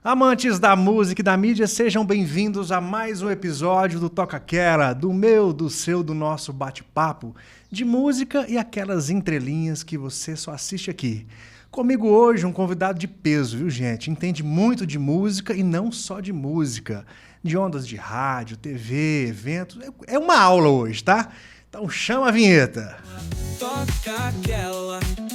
Amantes da música e da mídia, sejam bem-vindos a mais um episódio do Toca Quera, do meu, do seu, do nosso bate-papo de música e aquelas entrelinhas que você só assiste aqui. Comigo hoje um convidado de peso, viu, gente? Entende muito de música e não só de música, de ondas de rádio, TV, eventos. É uma aula hoje, tá? Então chama a vinheta. Toca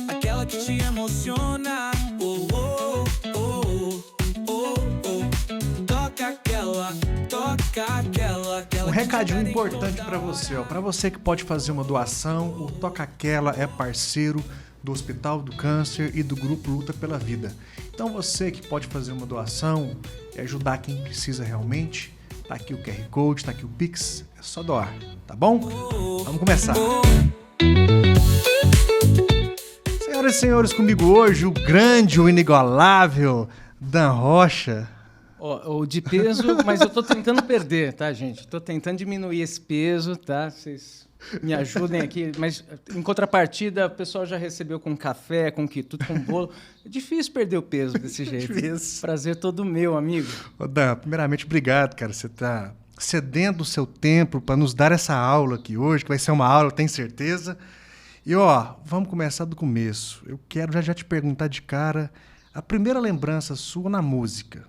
aquela que te emociona. Oh, oh, oh, oh, oh. Toca aquela. Um recadinho importante para você, ó. Para você que pode fazer uma doação, o Toca Aquela é parceiro do Hospital do Câncer e do Grupo Luta pela Vida. Então você que pode fazer uma doação e ajudar quem precisa realmente, tá aqui o QR Code, tá aqui o Pix, é só doar, tá bom? Vamos começar. Senhoras e senhores, comigo hoje o grande, o inigualável Dan Rocha. O de peso, mas eu tô tentando perder, tá, gente? Tô tentando diminuir esse peso, tá? Vocês me ajudem aqui. Mas, em contrapartida, o pessoal já recebeu com café, com quitude, com bolo. É difícil perder o peso desse jeito. Difícil. Prazer todo meu, amigo. Ô Dan, primeiramente, obrigado, cara. Você tá cedendo o seu tempo para nos dar essa aula aqui hoje, que vai ser uma aula, eu tenho certeza. E, ó, vamos começar do começo. Eu quero já te perguntar de cara a primeira lembrança sua na música.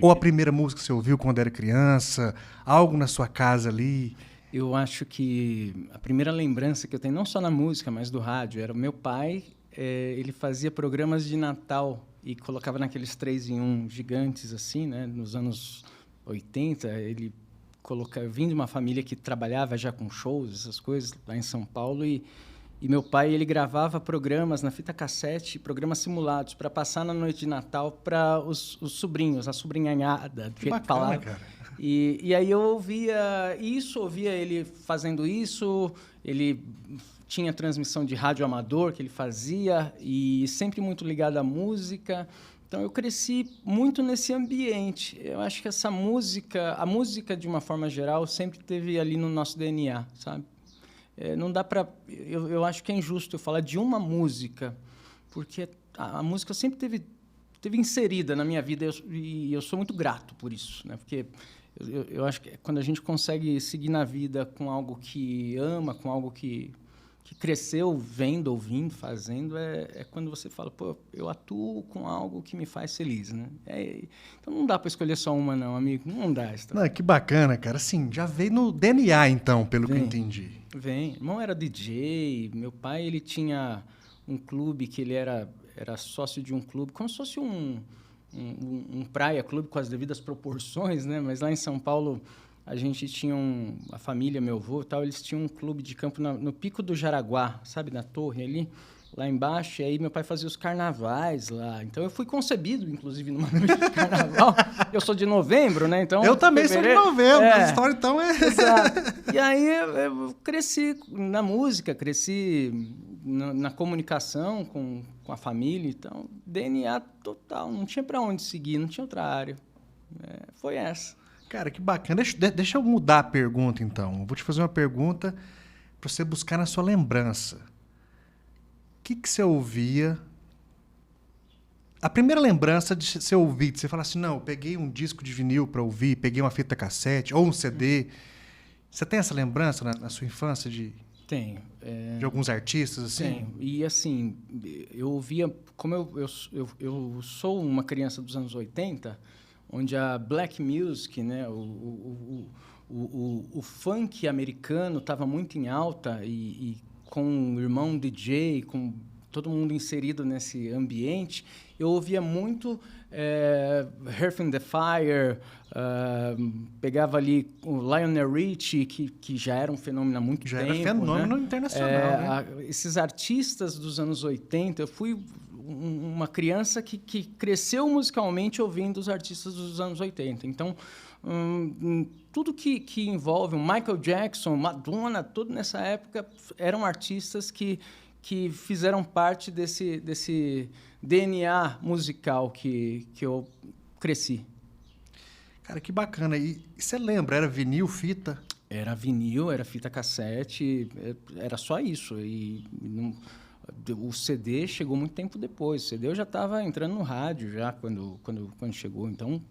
Ou a primeira música que você ouviu quando era criança, algo na sua casa ali. Eu acho que a primeira lembrança que eu tenho, não só na música, mas do rádio, era o meu pai. Ele fazia programas de Natal e colocava naqueles 3 em 1 gigantes, assim, né? Nos anos 80, eu vim de uma família que trabalhava já com shows, essas coisas, lá em São Paulo, e meu pai ele gravava programas na fita cassete, programas simulados, para passar na noite de Natal para os sobrinhos, a sobrinhanhada, Que bacana, cara. E aí eu ouvia ele fazendo isso, ele tinha transmissão de rádio amador que ele fazia, e sempre muito ligado à música. Então, eu cresci muito nesse ambiente. Eu acho que a música, de uma forma geral, sempre teve ali no nosso DNA, sabe? Não dá para... Eu acho que é injusto eu falar de uma música, porque a música sempre teve inserida na minha vida, e eu sou muito grato por isso, né? Porque eu acho que quando a gente consegue seguir na vida com algo que ama, com algo que cresceu vendo, ouvindo, fazendo, é quando você fala, pô, eu atuo com algo que me faz feliz, né? Então não dá para escolher só uma, não, amigo. Não dá. Não, que bacana, cara. Assim, já veio no DNA, então, pelo que eu entendi. Vem. Irmão era DJ, meu pai ele tinha um clube que ele era sócio de um clube, como se fosse um praia clube com as devidas proporções, né? Mas lá em São Paulo a gente tinha a família, meu avô e tal, eles tinham um clube de campo no Pico do Jaraguá, sabe, na torre ali, lá embaixo, e aí meu pai fazia os carnavais lá. Então eu fui concebido, inclusive, numa noite de carnaval. Eu sou de novembro, né? Então, eu também sou de novembro, a história então é... Exato. E aí eu cresci na música, cresci na comunicação com a família, então DNA total, não tinha para onde seguir, não tinha outra área. Foi essa. Cara, que bacana. Deixa eu mudar a pergunta, então. Eu vou te fazer uma pergunta para você buscar na sua lembrança. O que você ouvia? A primeira lembrança de você ouvir, de você falar assim, não, eu peguei um disco de vinil para ouvir, peguei uma fita cassete ou um CD. Você tem essa lembrança na sua infância Tenho. De alguns artistas, assim? Tenho. E, assim, eu ouvia... Como eu sou uma criança dos anos 80... onde a black music, né, o funk americano estava muito em alta, e com o irmão DJ, com todo mundo inserido nesse ambiente, eu ouvia muito Earth and the Fire, pegava ali o Lionel Richie, que já era um fenômeno há muito tempo. Já era fenômeno, né? Internacional, né? Esses artistas dos anos 80, eu fui uma criança que cresceu musicalmente ouvindo os artistas dos anos 80. Então, tudo que envolve o Michael Jackson, Madonna, tudo nessa época, eram artistas que fizeram parte desse DNA musical que eu cresci. Cara, que bacana. E você lembra, era vinil, fita? Era vinil, era fita cassete, era só isso. E O CD chegou muito tempo depois. O CD eu já estava entrando no rádio já quando chegou. Então,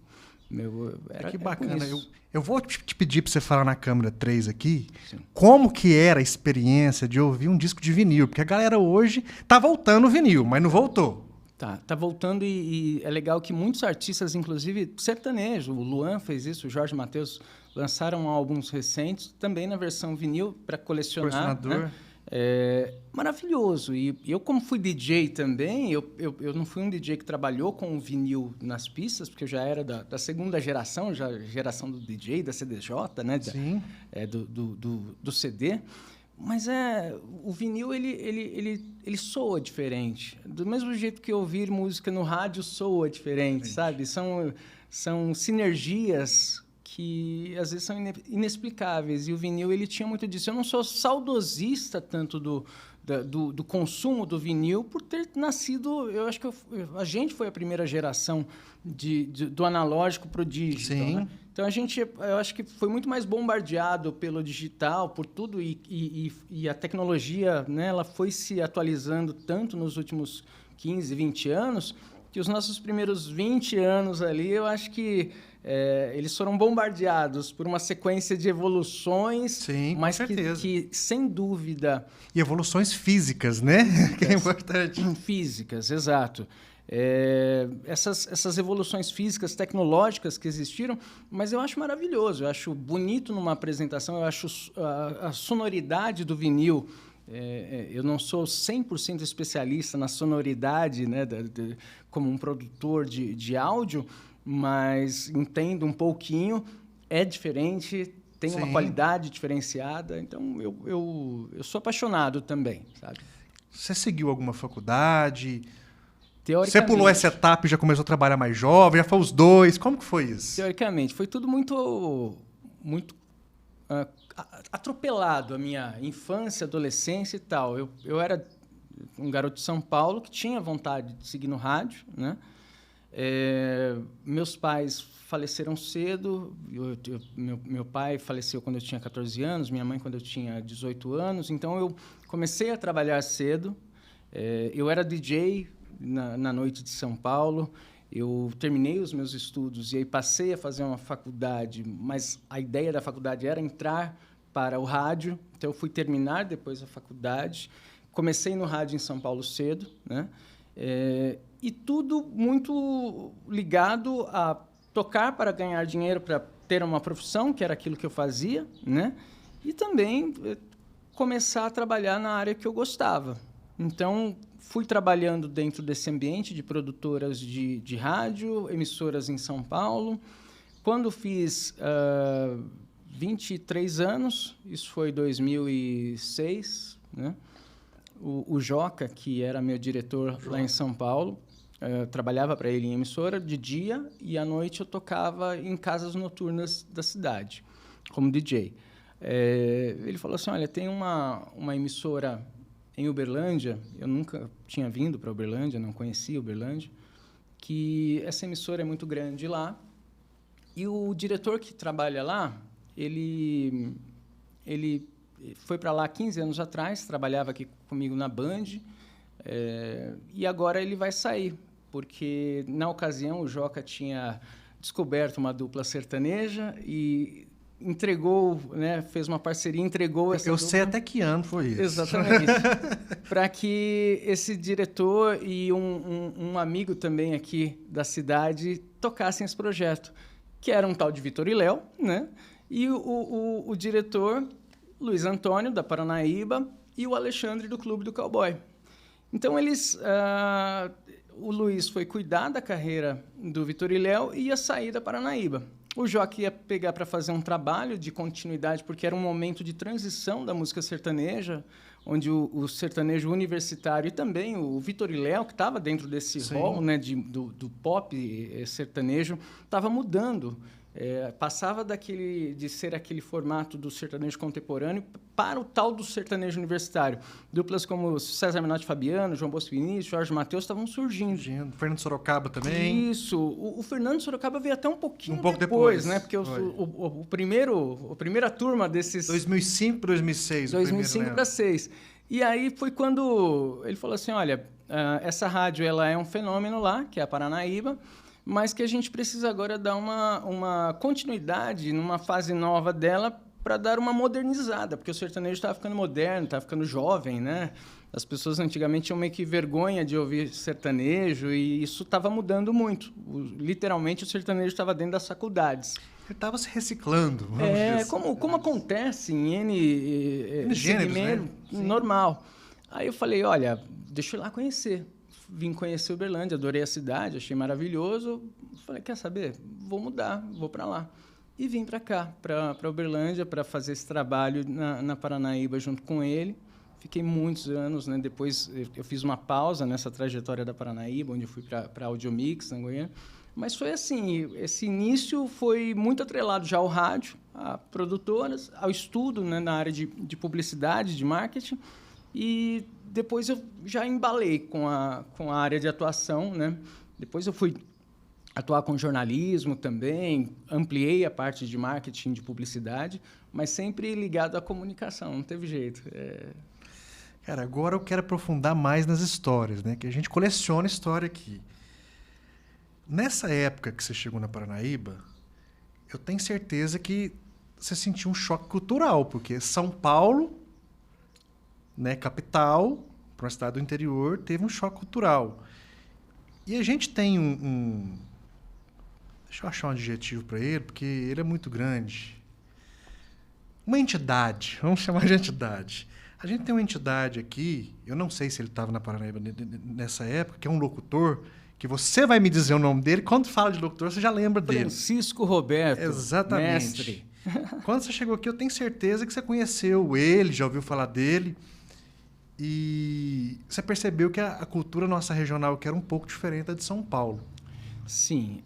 que bacana. Eu vou te pedir para você falar na câmera 3 aqui. Sim. Como que era a experiência de ouvir um disco de vinil. Porque a galera hoje tá voltando o vinil, mas não voltou. Tá voltando e é legal que muitos artistas, inclusive sertanejo, o Luan fez isso, o Jorge Mateus, lançaram álbuns recentes, também na versão vinil, para colecionar. Né? Maravilhoso. E eu, como fui DJ também, eu não fui um DJ que trabalhou com o vinil nas pistas, porque eu já era da segunda geração, geração do DJ, da CDJ, né? Sim. Do CD. Mas o vinil, ele soa diferente. Do mesmo jeito que ouvir música no rádio soa diferente, sabe? São sinergias que, às vezes, são inexplicáveis. E o vinil, ele tinha muito disso. Eu não sou saudosista tanto do consumo do vinil por ter nascido... Eu acho que a gente foi a primeira geração do analógico para o digital. Sim. Né? Então, eu acho que foi muito mais bombardeado pelo digital, por tudo, e a tecnologia, né, ela foi se atualizando tanto nos últimos 15, 20 anos, que os nossos primeiros 20 anos ali, eu acho que eles foram bombardeados por uma sequência de evoluções, sim, com mas certeza. que, sem dúvida... E evoluções físicas, né? Que é importante. Físicas, exato. Essas evoluções físicas, tecnológicas que existiram, mas eu acho maravilhoso, eu acho bonito numa apresentação, eu acho a sonoridade do vinil. Eu não sou 100% especialista na sonoridade, né, como um produtor de áudio, mas entendo um pouquinho, é diferente, tem uma qualidade diferenciada, então eu sou apaixonado também, sabe? Você seguiu alguma faculdade? Você pulou essa etapa e já começou a trabalhar mais jovem? Já foi os dois? Como que foi isso? Teoricamente, foi tudo muito atropelado, a minha infância, adolescência e tal. Eu era um garoto de São Paulo que tinha vontade de seguir no rádio, né? Meus pais faleceram cedo. Meu pai faleceu quando eu tinha 14 anos, minha mãe quando eu tinha 18 anos. Então, eu comecei a trabalhar cedo. Eu era DJ na noite de São Paulo. Eu terminei os meus estudos e aí passei a fazer uma faculdade, mas a ideia da faculdade era entrar para o rádio. Então, eu fui terminar depois a faculdade. Comecei no rádio em São Paulo cedo, né? E tudo muito ligado a tocar para ganhar dinheiro, para ter uma profissão, que era aquilo que eu fazia, né? E também começar a trabalhar na área que eu gostava. Então, fui trabalhando dentro desse ambiente de produtoras de rádio, emissoras em São Paulo. Quando fiz 23 anos, isso foi 2006, né? O Joca, que era meu diretor lá em São Paulo, trabalhava para ele em emissora de dia e à noite eu tocava em casas noturnas da cidade, como DJ. Ele falou assim, olha, tem uma emissora em Uberlândia, eu nunca tinha vindo para Uberlândia, não conhecia Uberlândia, que essa emissora é muito grande lá, e o diretor que trabalha lá, ele foi para lá 15 anos atrás, trabalhava aqui comigo na Band, e agora ele vai sair, porque, na ocasião, o Joca tinha descoberto uma dupla sertaneja e entregou, né, fez uma parceria, entregou essa dupla. Sei até que ano foi isso. Exatamente. Para que esse diretor e um amigo também aqui da cidade tocassem esse projeto, que era um tal de Vitor e Léo, né? E o diretor, Luiz Antônio, da Paranaíba, e o Alexandre, do Clube do Cowboy. Então, o Luiz foi cuidar da carreira do Vitor e Léo e ia sair da Paranaíba. O Joca ia pegar para fazer um trabalho de continuidade, porque era um momento de transição da música sertaneja, onde o sertanejo universitário e também o Vitor e Léo, que estava dentro desse rol, né, do pop sertanejo, estava mudando. Passava de ser aquele formato do sertanejo contemporâneo para o tal do sertanejo universitário. Duplas como César Menotti e Fabiano, João Bosco Vinícius, Jorge Mateus estavam surgindo. Fernando Sorocaba também. Isso. O Fernando Sorocaba veio até um pouco depois, né? Porque a primeira turma desses... 2005 para 2006. 2005 para 2006. E aí foi quando ele falou assim, olha, essa rádio ela é um fenômeno lá, que é a Paranaíba, mas que a gente precisa agora dar uma continuidade numa fase nova dela para dar uma modernizada, porque o sertanejo estava ficando moderno, estava ficando jovem, né? As pessoas antigamente tinham meio que vergonha de ouvir sertanejo e isso estava mudando muito. Literalmente, o sertanejo estava dentro das faculdades. Ele estava se reciclando. Vamos dizer assim. Como acontece em N gêneros, segmento, né? Normal. Aí eu falei, olha, deixa eu ir lá conhecer. Vim conhecer Uberlândia, adorei a cidade, achei maravilhoso. Falei, quer saber? Vou mudar, vou para lá. E vim para cá, para Uberlândia, para fazer esse trabalho na Paranaíba junto com ele. Fiquei muitos anos, né? Depois eu fiz uma pausa nessa trajetória da Paranaíba, onde eu fui para Audiomix, na Goiânia. Mas foi assim, esse início foi muito atrelado já ao rádio, a produtoras, ao estudo, né, na área de publicidade, de marketing. E depois eu já embalei com a área de atuação, né? Depois eu fui atuar com jornalismo também, ampliei a parte de marketing, de publicidade, mas sempre ligado à comunicação, não teve jeito. Cara, agora eu quero aprofundar mais nas histórias, né? Que a gente coleciona história aqui. Nessa época que você chegou na Paranaíba, eu tenho certeza que você sentiu um choque cultural, porque São Paulo, né, capital, para uma cidade do interior, teve um choque cultural. E a gente tem deixa eu achar um adjetivo para ele, porque ele é muito grande. Uma entidade, vamos chamar de entidade. A gente tem uma entidade aqui, eu não sei se ele estava na Paranaíba nessa época, que é um locutor, que você vai me dizer o nome dele, quando fala de locutor, você já lembra dele. Francisco Roberto, exatamente. Mestre. Quando você chegou aqui, eu tenho certeza que você conheceu ele, já ouviu falar dele, e você percebeu que a cultura nossa regional que era um pouco diferente da de São Paulo. Sim,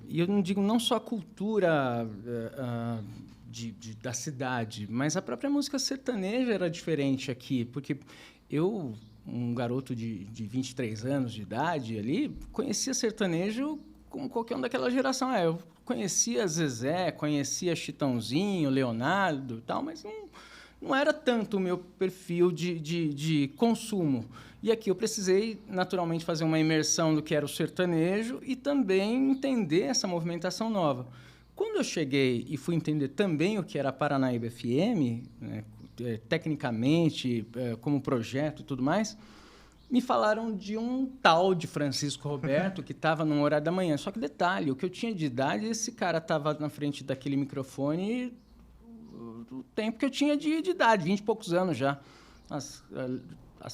e eu não digo não só a cultura da cidade, mas a própria música sertaneja era diferente aqui, porque eu, um garoto de 23 anos de idade ali, conhecia sertanejo como qualquer um daquela geração. Eu conhecia Zezé, conhecia Chitãozinho, Leonardo e tal, mas não era tanto o meu perfil de consumo. E aqui eu precisei, naturalmente, fazer uma imersão do que era o sertanejo e também entender essa movimentação nova. Quando eu cheguei e fui entender também o que era a Paranaíba FM, né, tecnicamente, como projeto e tudo mais, me falaram de um tal de Francisco Roberto que estava no horário da manhã. Só que detalhe, o que eu tinha de idade, esse cara estava na frente daquele microfone o tempo que eu tinha de idade, 20 e poucos anos já,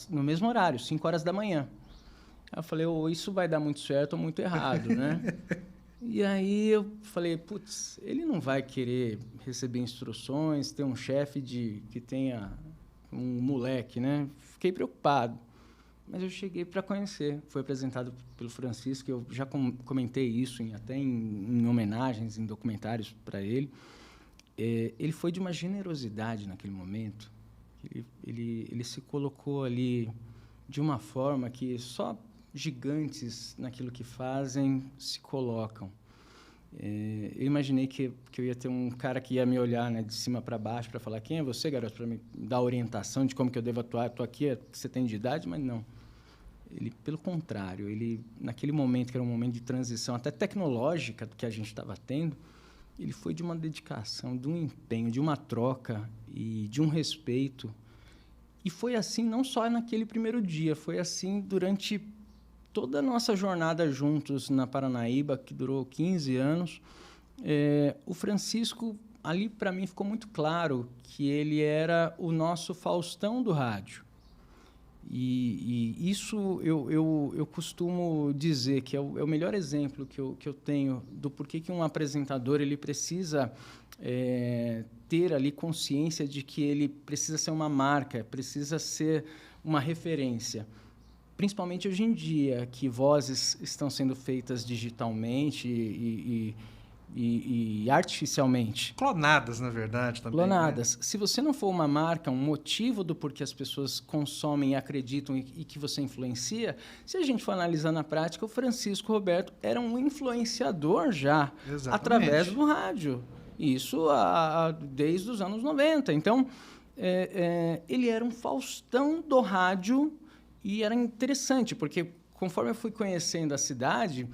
no mesmo horário, 5 horas da manhã. Aí eu falei, isso vai dar muito certo ou muito errado, né? E aí eu falei, putz, ele não vai querer receber instruções, ter um chefe que tenha um moleque, né? Fiquei preocupado. Mas eu cheguei para conhecer. Foi apresentado pelo Francisco, eu já comentei isso até em homenagens, em documentários para ele. Ele foi de uma generosidade naquele momento. Ele se colocou ali de uma forma que só gigantes naquilo que fazem se colocam. Eu imaginei que eu ia ter um cara que ia me olhar, né, de cima para baixo para falar, quem é você, garoto, para me dar orientação de como que eu devo atuar. Estou aqui, você tem de idade, mas não. Ele, pelo contrário, naquele momento, que era um momento de transição até tecnológica que a gente estava tendo, ele foi de uma dedicação, de um empenho, de uma troca e de um respeito. E foi assim não só naquele primeiro dia, foi assim durante toda a nossa jornada juntos na Paranaíba, que durou 15 anos. O Francisco, ali para mim ficou muito claro que ele era o nosso Faustão do rádio. E isso eu costumo dizer que é o melhor exemplo que eu tenho do porquê que um apresentador ele precisa ter ali consciência de que ele precisa ser uma marca, precisa ser uma referência. Principalmente hoje em dia, que vozes estão sendo feitas digitalmente e artificialmente. Clonadas, na verdade, também. Clonadas. Né? Se você não for uma marca, um motivo do porquê as pessoas consomem e acreditam e que você influencia, se a gente for analisar na prática, o Francisco Roberto era um influenciador já, através do rádio. Isso desde os anos 90. Então, ele era um Faustão do rádio e era interessante, porque conforme eu fui conhecendo a cidade,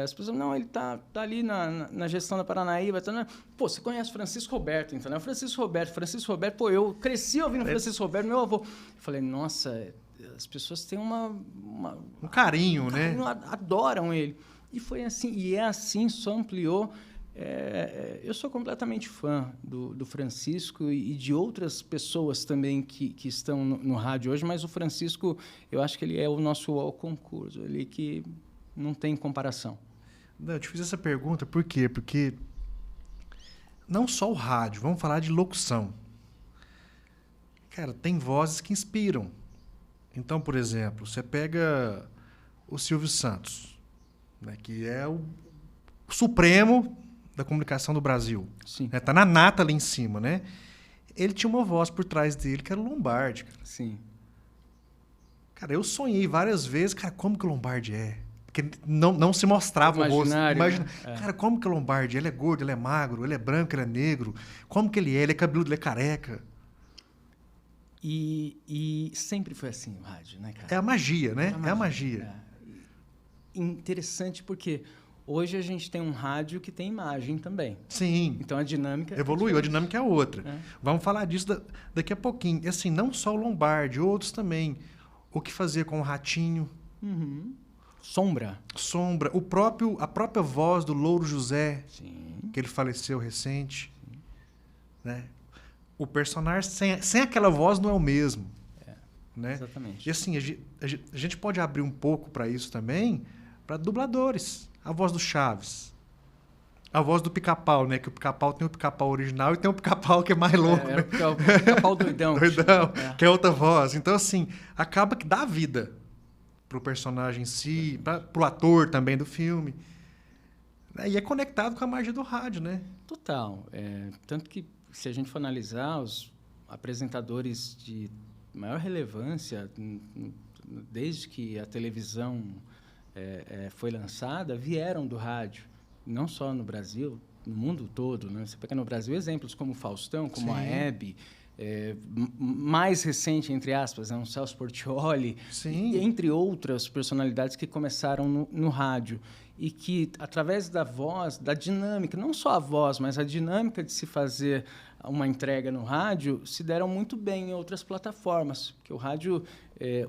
as pessoas, não, ele tá ali na gestão da Paranaíba. Tá, pô, você conhece Francisco Roberto, então, né? Francisco Roberto, pô, eu cresci ouvindo Francisco Roberto, meu avô. Eu falei, nossa, as pessoas têm um carinho, né? Adoram ele. E foi assim, e é assim, só ampliou. Eu sou completamente fã do Francisco e de outras pessoas também que estão no rádio hoje, mas o Francisco, eu acho que ele é o nosso concurso, ele que não tem comparação. Não, eu te fiz essa pergunta por quê? Porque não só o rádio, vamos falar de locução. Cara, tem vozes que inspiram. Então, por exemplo, você pega o Silvio Santos, né, que é o supremo da comunicação do Brasil. Sim. Né, tá na nata ali em cima, né? Ele tinha uma voz por trás dele que era o Lombardi, cara. Sim. Cara, eu sonhei várias vezes, cara, como que o Lombardi é? Porque não se mostrava o rosto. Imaginário, né? Cara, como que é o Lombardi? Ele é gordo, ele é magro, ele é branco, ele é negro. Como que ele é? Ele é cabeludo, ele é careca. E sempre foi assim o rádio, né, cara? É a magia, né? É a magia. Interessante porque hoje a gente tem um rádio que tem imagem também. Sim. Então a dinâmica... evoluiu, a dinâmica é outra. Vamos falar disso daqui a pouquinho. E assim, não só o Lombardi, outros também. O que fazia com o Ratinho. Uhum. Sombra. A própria voz do Louro José, Sim. que ele faleceu recente. Né? O personagem sem aquela voz não é o mesmo. Né? Exatamente. E assim, a gente pode abrir um pouco para isso também, para dubladores. A voz do Chaves. A voz do Pica-Pau, né? Que o Pica-Pau tem o Pica-Pau original e tem o Pica-Pau que é mais louco. Né? Né? O Pica-Pau doidão. Que é outra voz. Então, assim, acaba que dá vida pro personagem em si, pro ator também do filme. E é conectado com a magia do rádio, né? Total. Tanto que, se a gente for analisar, os apresentadores de maior relevância, desde que a televisão foi lançada, vieram do rádio. Não só no Brasil, no mundo todo. Né? Você pega no Brasil exemplos como o Faustão, como a Hebe, mais recente, entre aspas, um Celso Portiolli, entre outras personalidades que começaram no rádio e que, através da voz, da dinâmica, não só a voz, mas a dinâmica de se fazer uma entrega no rádio, se deram muito bem em outras plataformas. Porque o rádio,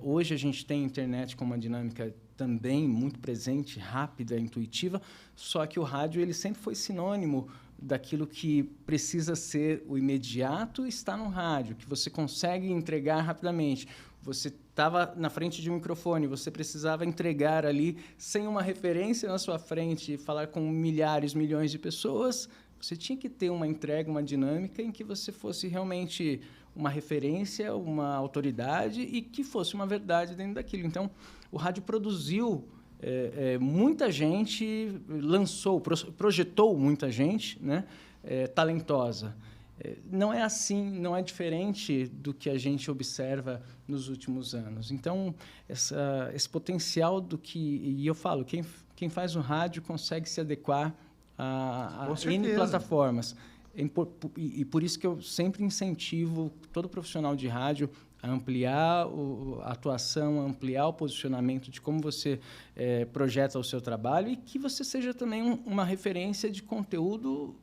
hoje a gente tem a internet com uma dinâmica também muito presente, rápida, intuitiva, só que o rádio ele sempre foi sinônimo daquilo que precisa ser o imediato está no rádio, que você consegue entregar rapidamente. Você estava na frente de um microfone, você precisava entregar ali sem uma referência na sua frente, falar com milhares, milhões de pessoas. Você tinha que ter uma entrega, uma dinâmica em que você fosse realmente uma referência, uma autoridade e que fosse uma verdade dentro daquilo. Então, o rádio produziu muita gente, projetou muita gente, né, talentosa. Não é assim, não é diferente do que a gente observa nos últimos anos. Então, esse potencial do que... E eu falo, quem faz o rádio consegue se adequar a N plataformas. E por isso que eu sempre incentivo todo profissional de rádio a ampliar a atuação, a ampliar o posicionamento de como você projeta o seu trabalho e que você seja também uma referência de conteúdo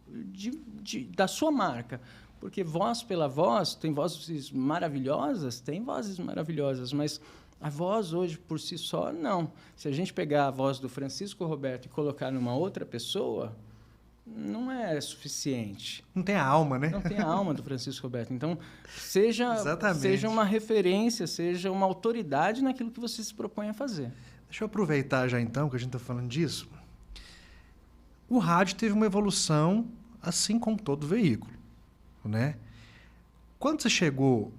da sua marca. Porque voz pela voz, tem vozes maravilhosas, mas a voz hoje, por si só, não. Se a gente pegar a voz do Francisco Roberto e colocar numa outra pessoa, não é suficiente. Não tem a alma, né? Não tem a alma do Francisco Roberto. Então, seja uma referência, seja uma autoridade naquilo que você se propõe a fazer. Deixa eu aproveitar já, então, que a gente está falando disso. O rádio teve uma evolução, assim como todo veículo, né? Quando você chegou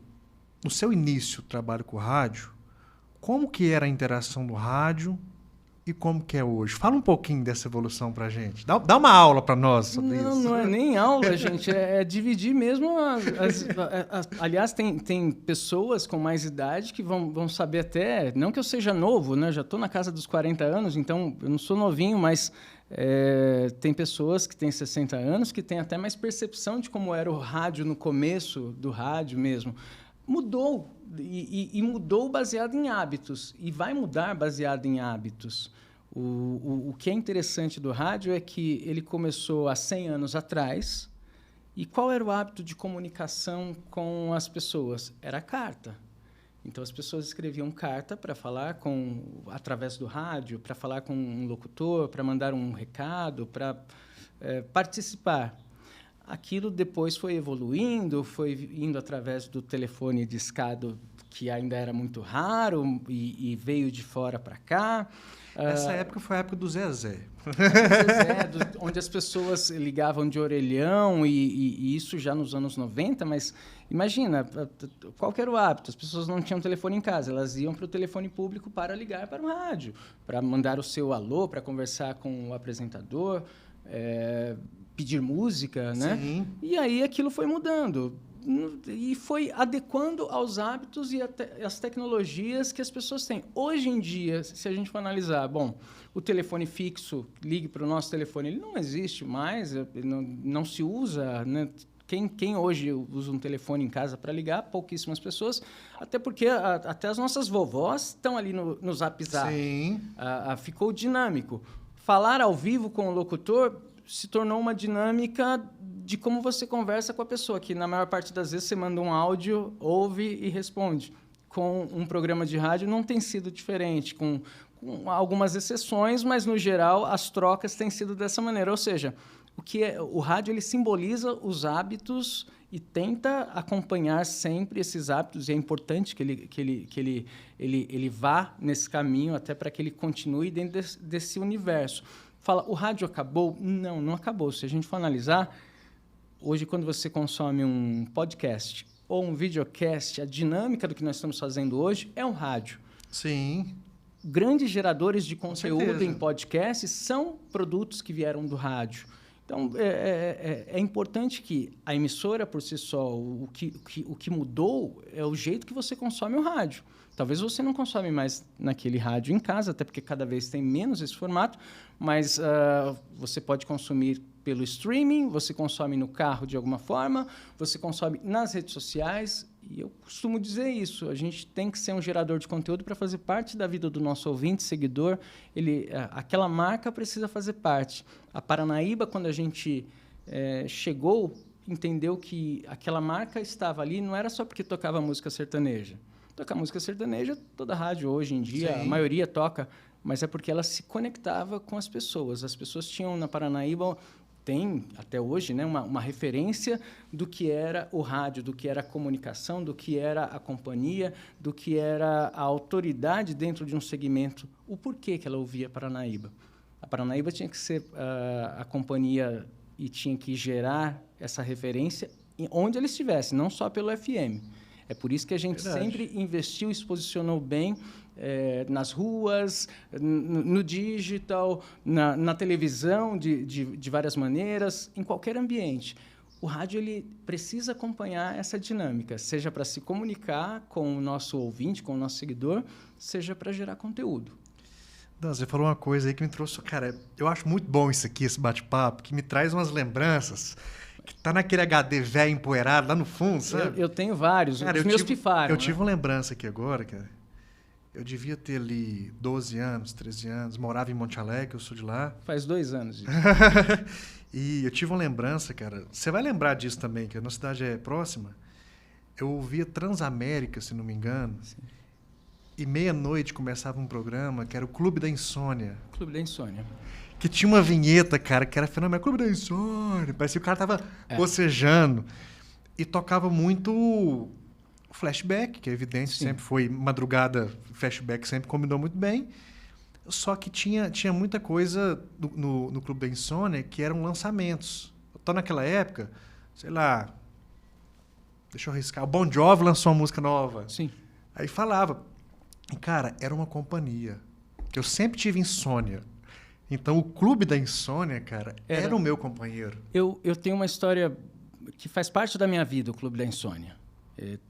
no seu início do trabalho com o rádio, como que era a interação do rádio e como que é hoje? Fala um pouquinho dessa evolução pra gente. Dá uma aula pra nós sobre isso. Não é nem aula, gente. É dividir mesmo. Aliás, tem pessoas com mais idade que vão saber até... Não que eu seja novo, né? Já estou na casa dos 40 anos, então eu não sou novinho, mas tem pessoas que têm 60 anos que têm até mais percepção de como era o rádio no começo do rádio mesmo. Mudou, e mudou baseado em hábitos, e vai mudar baseado em hábitos. O que é interessante do rádio é que ele começou há 100 anos atrás, e qual era o hábito de comunicação com as pessoas? Era a carta. Então, as pessoas escreviam carta para falar através do rádio, para falar com um locutor, para mandar um recado, para participar. Aquilo depois foi evoluindo, foi indo através do telefone discado, que ainda era muito raro, e veio de fora para cá. Essa época foi a época do Zezé. Onde as pessoas ligavam de orelhão, e isso já nos anos 90, mas imagina, qual que era o hábito? As pessoas não tinham telefone em casa, elas iam para o telefone público para ligar para o rádio, para mandar o seu alô, para conversar com o apresentador, pedir música, né? Sim. E aí aquilo foi mudando e foi adequando aos hábitos e às tecnologias que as pessoas têm. Hoje em dia, se a gente for analisar, bom, o telefone fixo, ligue para o nosso telefone, ele não existe mais, não se usa, né? Quem hoje usa um telefone em casa para ligar? Pouquíssimas pessoas, até porque até as nossas vovós estão ali no Zap Zap. Sim. Ficou dinâmico. Falar ao vivo com o locutor se tornou uma dinâmica de como você conversa com a pessoa, que na maior parte das vezes você manda um áudio, ouve e responde. Com um programa de rádio não tem sido diferente, com algumas exceções, mas, no geral, as trocas têm sido dessa maneira. Ou seja, o rádio ele simboliza os hábitos e tenta acompanhar sempre esses hábitos, e é importante que ele vá nesse caminho até para que ele continue dentro desse universo. Fala, o rádio acabou? Não acabou. Se a gente for analisar, hoje, quando você consome um podcast ou um videocast, a dinâmica do que nós estamos fazendo hoje é um rádio. Sim. Grandes geradores de conteúdo em podcast são produtos que vieram do rádio. Então, é importante que a emissora, por si só, o que mudou é o jeito que você consome o rádio. Talvez você não consome mais naquele rádio em casa, até porque cada vez tem menos esse formato, mas você pode consumir pelo streaming, você consome no carro de alguma forma, você consome nas redes sociais, e eu costumo dizer isso, a gente tem que ser um gerador de conteúdo para fazer parte da vida do nosso ouvinte, seguidor, aquela marca precisa fazer parte. A Paranaíba, quando a gente chegou, entendeu que aquela marca estava ali, não era só porque tocava música sertaneja. Tocar música sertaneja, toda rádio hoje em dia, Sim. A maioria toca, mas é porque ela se conectava com as pessoas. As pessoas tinham na Paranaíba, tem até hoje, né, uma referência do que era o rádio, do que era a comunicação, do que era a companhia, do que era a autoridade dentro de um segmento. O porquê que ela ouvia Paranaíba? A Paranaíba tinha que ser a companhia e tinha que gerar essa referência onde ela estivesse, não só pelo FM. É por isso que a gente sempre investiu e se posicionou bem nas ruas, no digital, na televisão, de várias maneiras, em qualquer ambiente. O rádio ele precisa acompanhar essa dinâmica, seja para se comunicar com o nosso ouvinte, com o nosso seguidor, seja para gerar conteúdo. Dan, você falou uma coisa aí que me trouxe... Cara, eu acho muito bom isso aqui, esse bate-papo, que me traz umas lembranças... que tá naquele HD velho empoeirado lá no fundo, sabe? Eu tenho vários, cara, os meus pifaram. Eu tive uma lembrança aqui agora, cara. Eu devia ter ali 12 anos, 13 anos, morava em Monte Alegre, eu sou de lá. Faz 2 anos. E eu tive uma lembrança, cara. Você vai lembrar disso também, que a nossa cidade é próxima. Eu ouvia Transamérica, se não me engano. Sim. E meia-noite começava um programa que era o Clube da Insônia. Clube da Insônia. Que tinha uma vinheta, cara, que era fenomenal. Clube da Insônia. Parecia que o cara tava bocejando. E tocava muito flashback, que é evidente, sim, sempre foi madrugada, flashback sempre combinou muito bem. Só que tinha muita coisa no Clube da Insônia que eram lançamentos. Então, naquela época, sei lá, deixa eu arriscar, o Bon Jovi lançou uma música nova. Sim. Aí falava. E, cara, era uma companhia. que eu sempre tive insônia. Então, o Clube da Insônia, cara, era o meu companheiro. Eu tenho uma história que faz parte da minha vida, o Clube da Insônia.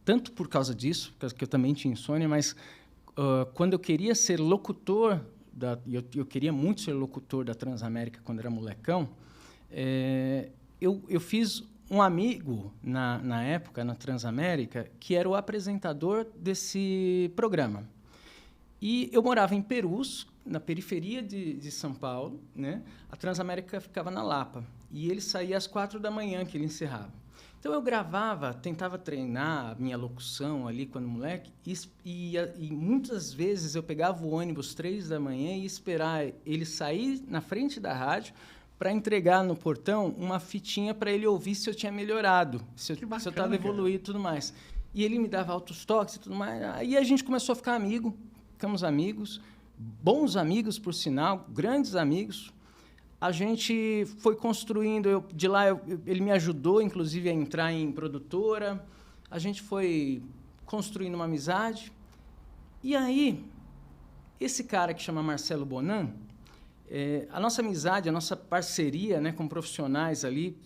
Tanto por causa disso, porque eu também tinha insônia, mas quando eu queria ser locutor, eu queria muito ser locutor da Transamérica quando era molecão, eu fiz um amigo, na época, na Transamérica, que era o apresentador desse programa. E eu morava em Perus, na periferia de São Paulo, né? A Transamérica ficava na Lapa. E ele saía às 4h, que ele encerrava. Então, eu gravava, tentava treinar a minha locução ali, quando moleque, e muitas vezes eu pegava o ônibus 3h e ia esperar ele sair na frente da rádio para entregar no portão uma fitinha para ele ouvir se eu tinha melhorado, se eu estava evoluído e tudo mais. E ele me dava altos toques e tudo mais. Aí a gente começou a ficar ficamos amigos, bons amigos, por sinal, grandes amigos. A gente foi construindo, de lá ele me ajudou, inclusive, a entrar em produtora. A gente foi construindo uma amizade. E aí, esse cara que chama Marcelo Bonan, a nossa amizade, a nossa parceria, né, com profissionais ali,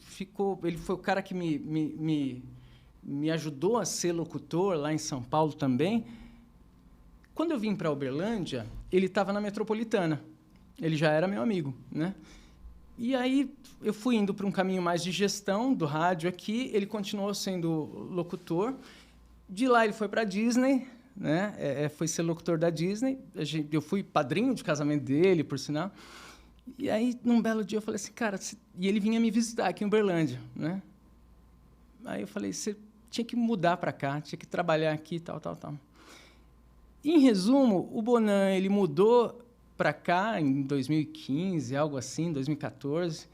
ele foi o cara que me ajudou a ser locutor lá em São Paulo também. Quando eu vim para Uberlândia, ele estava na Metropolitana. Ele já era meu amigo, né? E aí eu fui indo para um caminho mais de gestão do rádio aqui. Ele continuou sendo locutor. De lá ele foi para a Disney, né? Foi ser locutor da Disney. Eu fui padrinho de casamento dele, por sinal. E aí, num belo dia, eu falei assim, cara... E ele vinha me visitar aqui em Uberlândia, né? Aí eu falei, você tinha que mudar para cá, tinha que trabalhar aqui, tal. Em resumo, o Bonan, ele mudou para cá em 2015, algo assim, 2014.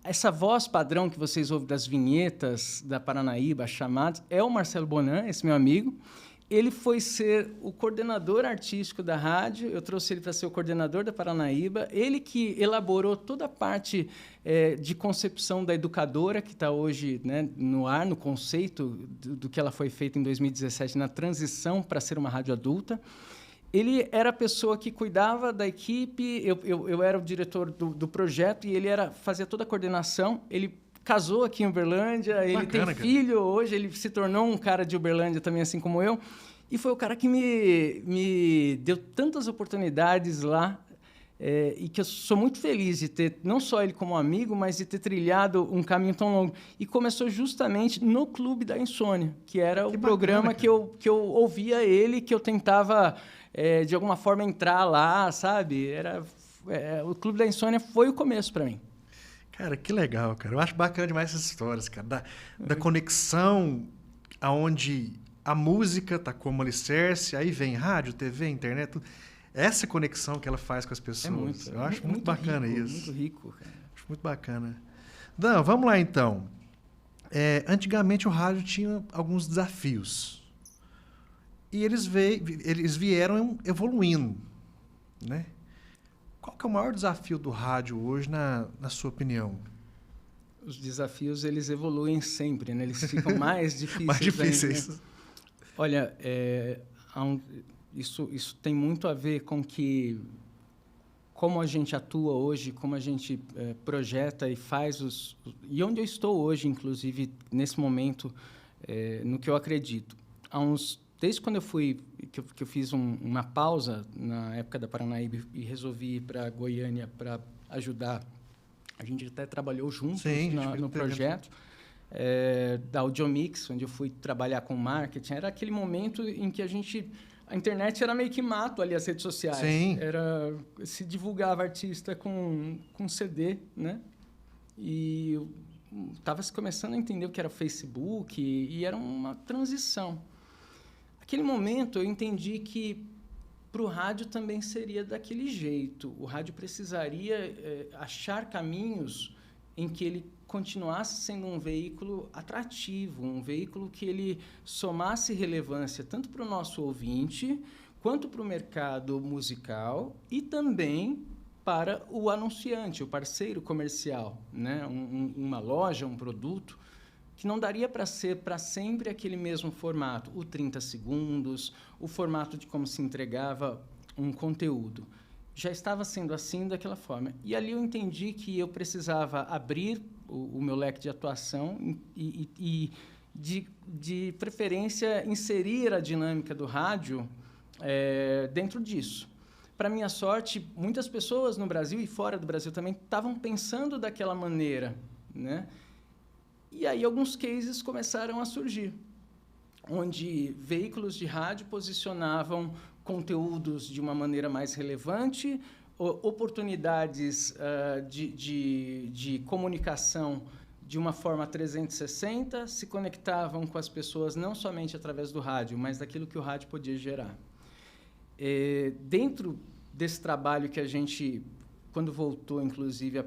Essa voz padrão que vocês ouvem das vinhetas da Paranaíba, chamadas, é o Marcelo Bonan, esse meu amigo. Ele foi ser o coordenador artístico da rádio, eu trouxe ele para ser o coordenador da Paranaíba, ele que elaborou toda a parte de concepção da educadora, que está hoje, né, no ar, no conceito do que ela foi feita em 2017, na transição para ser uma rádio adulta. Ele era a pessoa que cuidava da equipe, eu era o diretor do projeto, e ele fazia toda a coordenação. Ele casou aqui em Uberlândia, ele tem filho hoje, ele se tornou um cara de Uberlândia também, assim como eu, e foi o cara que me deu tantas oportunidades lá, e que eu sou muito feliz de ter, não só ele como amigo, mas de ter trilhado um caminho tão longo. E começou justamente no Clube da Insônia, que era o programa que eu ouvia ele, que eu tentava, de alguma forma, entrar lá, sabe? O Clube da Insônia foi o começo para mim. Cara, que legal, cara. Eu acho bacana demais essas histórias, cara. Da conexão aonde a música tá como alicerce, aí vem rádio, TV, internet, tudo. Essa conexão que ela faz com as pessoas. Eu acho muito bacana rico, isso. Muito rico, cara. Acho muito bacana. Dan, vamos lá, então. Antigamente, o rádio tinha alguns desafios. E eles vieram evoluindo, né? Qual que é o maior desafio do rádio hoje, na sua opinião? Os desafios, eles evoluem sempre, né? Eles ficam mais difíceis. Mais difíceis. Ainda. Olha, isso tem muito a ver com como a gente atua hoje, como a gente projeta e faz e onde eu estou hoje, inclusive, nesse momento, no que eu acredito. Desde quando que eu fiz uma pausa na época da Paranaíba e resolvi ir para Goiânia para ajudar, a gente até trabalhou juntos no projeto da Audiomix, onde eu fui trabalhar com marketing. Era aquele momento em que a internet era meio que mato ali, as redes sociais. Sim. Se divulgava artista com CD, né? E eu estava começando a entender o que era Facebook e era uma transição. Naquele momento, eu entendi que para o rádio também seria daquele jeito. O rádio precisaria achar caminhos em que ele continuasse sendo um veículo atrativo, um veículo que ele somasse relevância tanto para o nosso ouvinte, quanto para o mercado musical e também para o anunciante, o parceiro comercial, né? Uma loja, um produto. que não daria para ser para sempre aquele mesmo formato, o 30 segundos, o formato de como se entregava um conteúdo. Já estava sendo assim daquela forma. E ali eu entendi que eu precisava abrir o meu leque de atuação e de preferência, inserir a dinâmica do rádio dentro disso. Para minha sorte, muitas pessoas no Brasil e fora do Brasil também estavam pensando daquela maneira, né? E aí alguns cases começaram a surgir, onde veículos de rádio posicionavam conteúdos de uma maneira mais relevante, oportunidades de comunicação de uma forma 360, se conectavam com as pessoas não somente através do rádio, mas daquilo que o rádio podia gerar. Dentro desse trabalho que a gente, quando voltou, inclusive,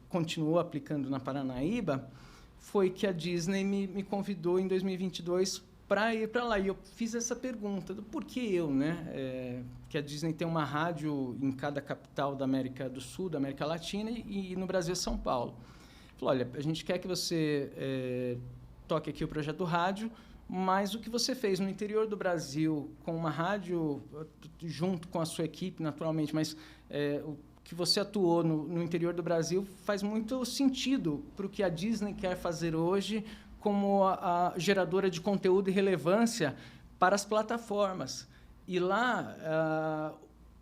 continuou aplicando na Paranaíba, foi que a Disney me convidou em 2022 para ir para lá. E eu fiz essa pergunta, do porquê eu, né? Que a Disney tem uma rádio em cada capital da América do Sul, da América Latina, e no Brasil é São Paulo. Falou, olha, a gente quer que você toque aqui o projeto rádio, mas o que você fez no interior do Brasil, com uma rádio, junto com a sua equipe, naturalmente, mas o que você atuou no interior do Brasil faz muito sentido para o que a Disney quer fazer hoje como a geradora de conteúdo e relevância para as plataformas. E lá,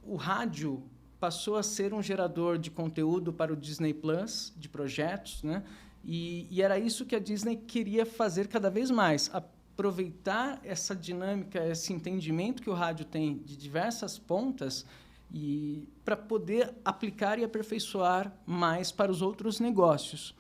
o rádio passou a ser um gerador de conteúdo para o Disney Plus, de projetos, né? E era isso que a Disney queria fazer cada vez mais, aproveitar essa dinâmica, esse entendimento que o rádio tem de diversas pontas e para poder aplicar e aperfeiçoar mais para os outros negócios.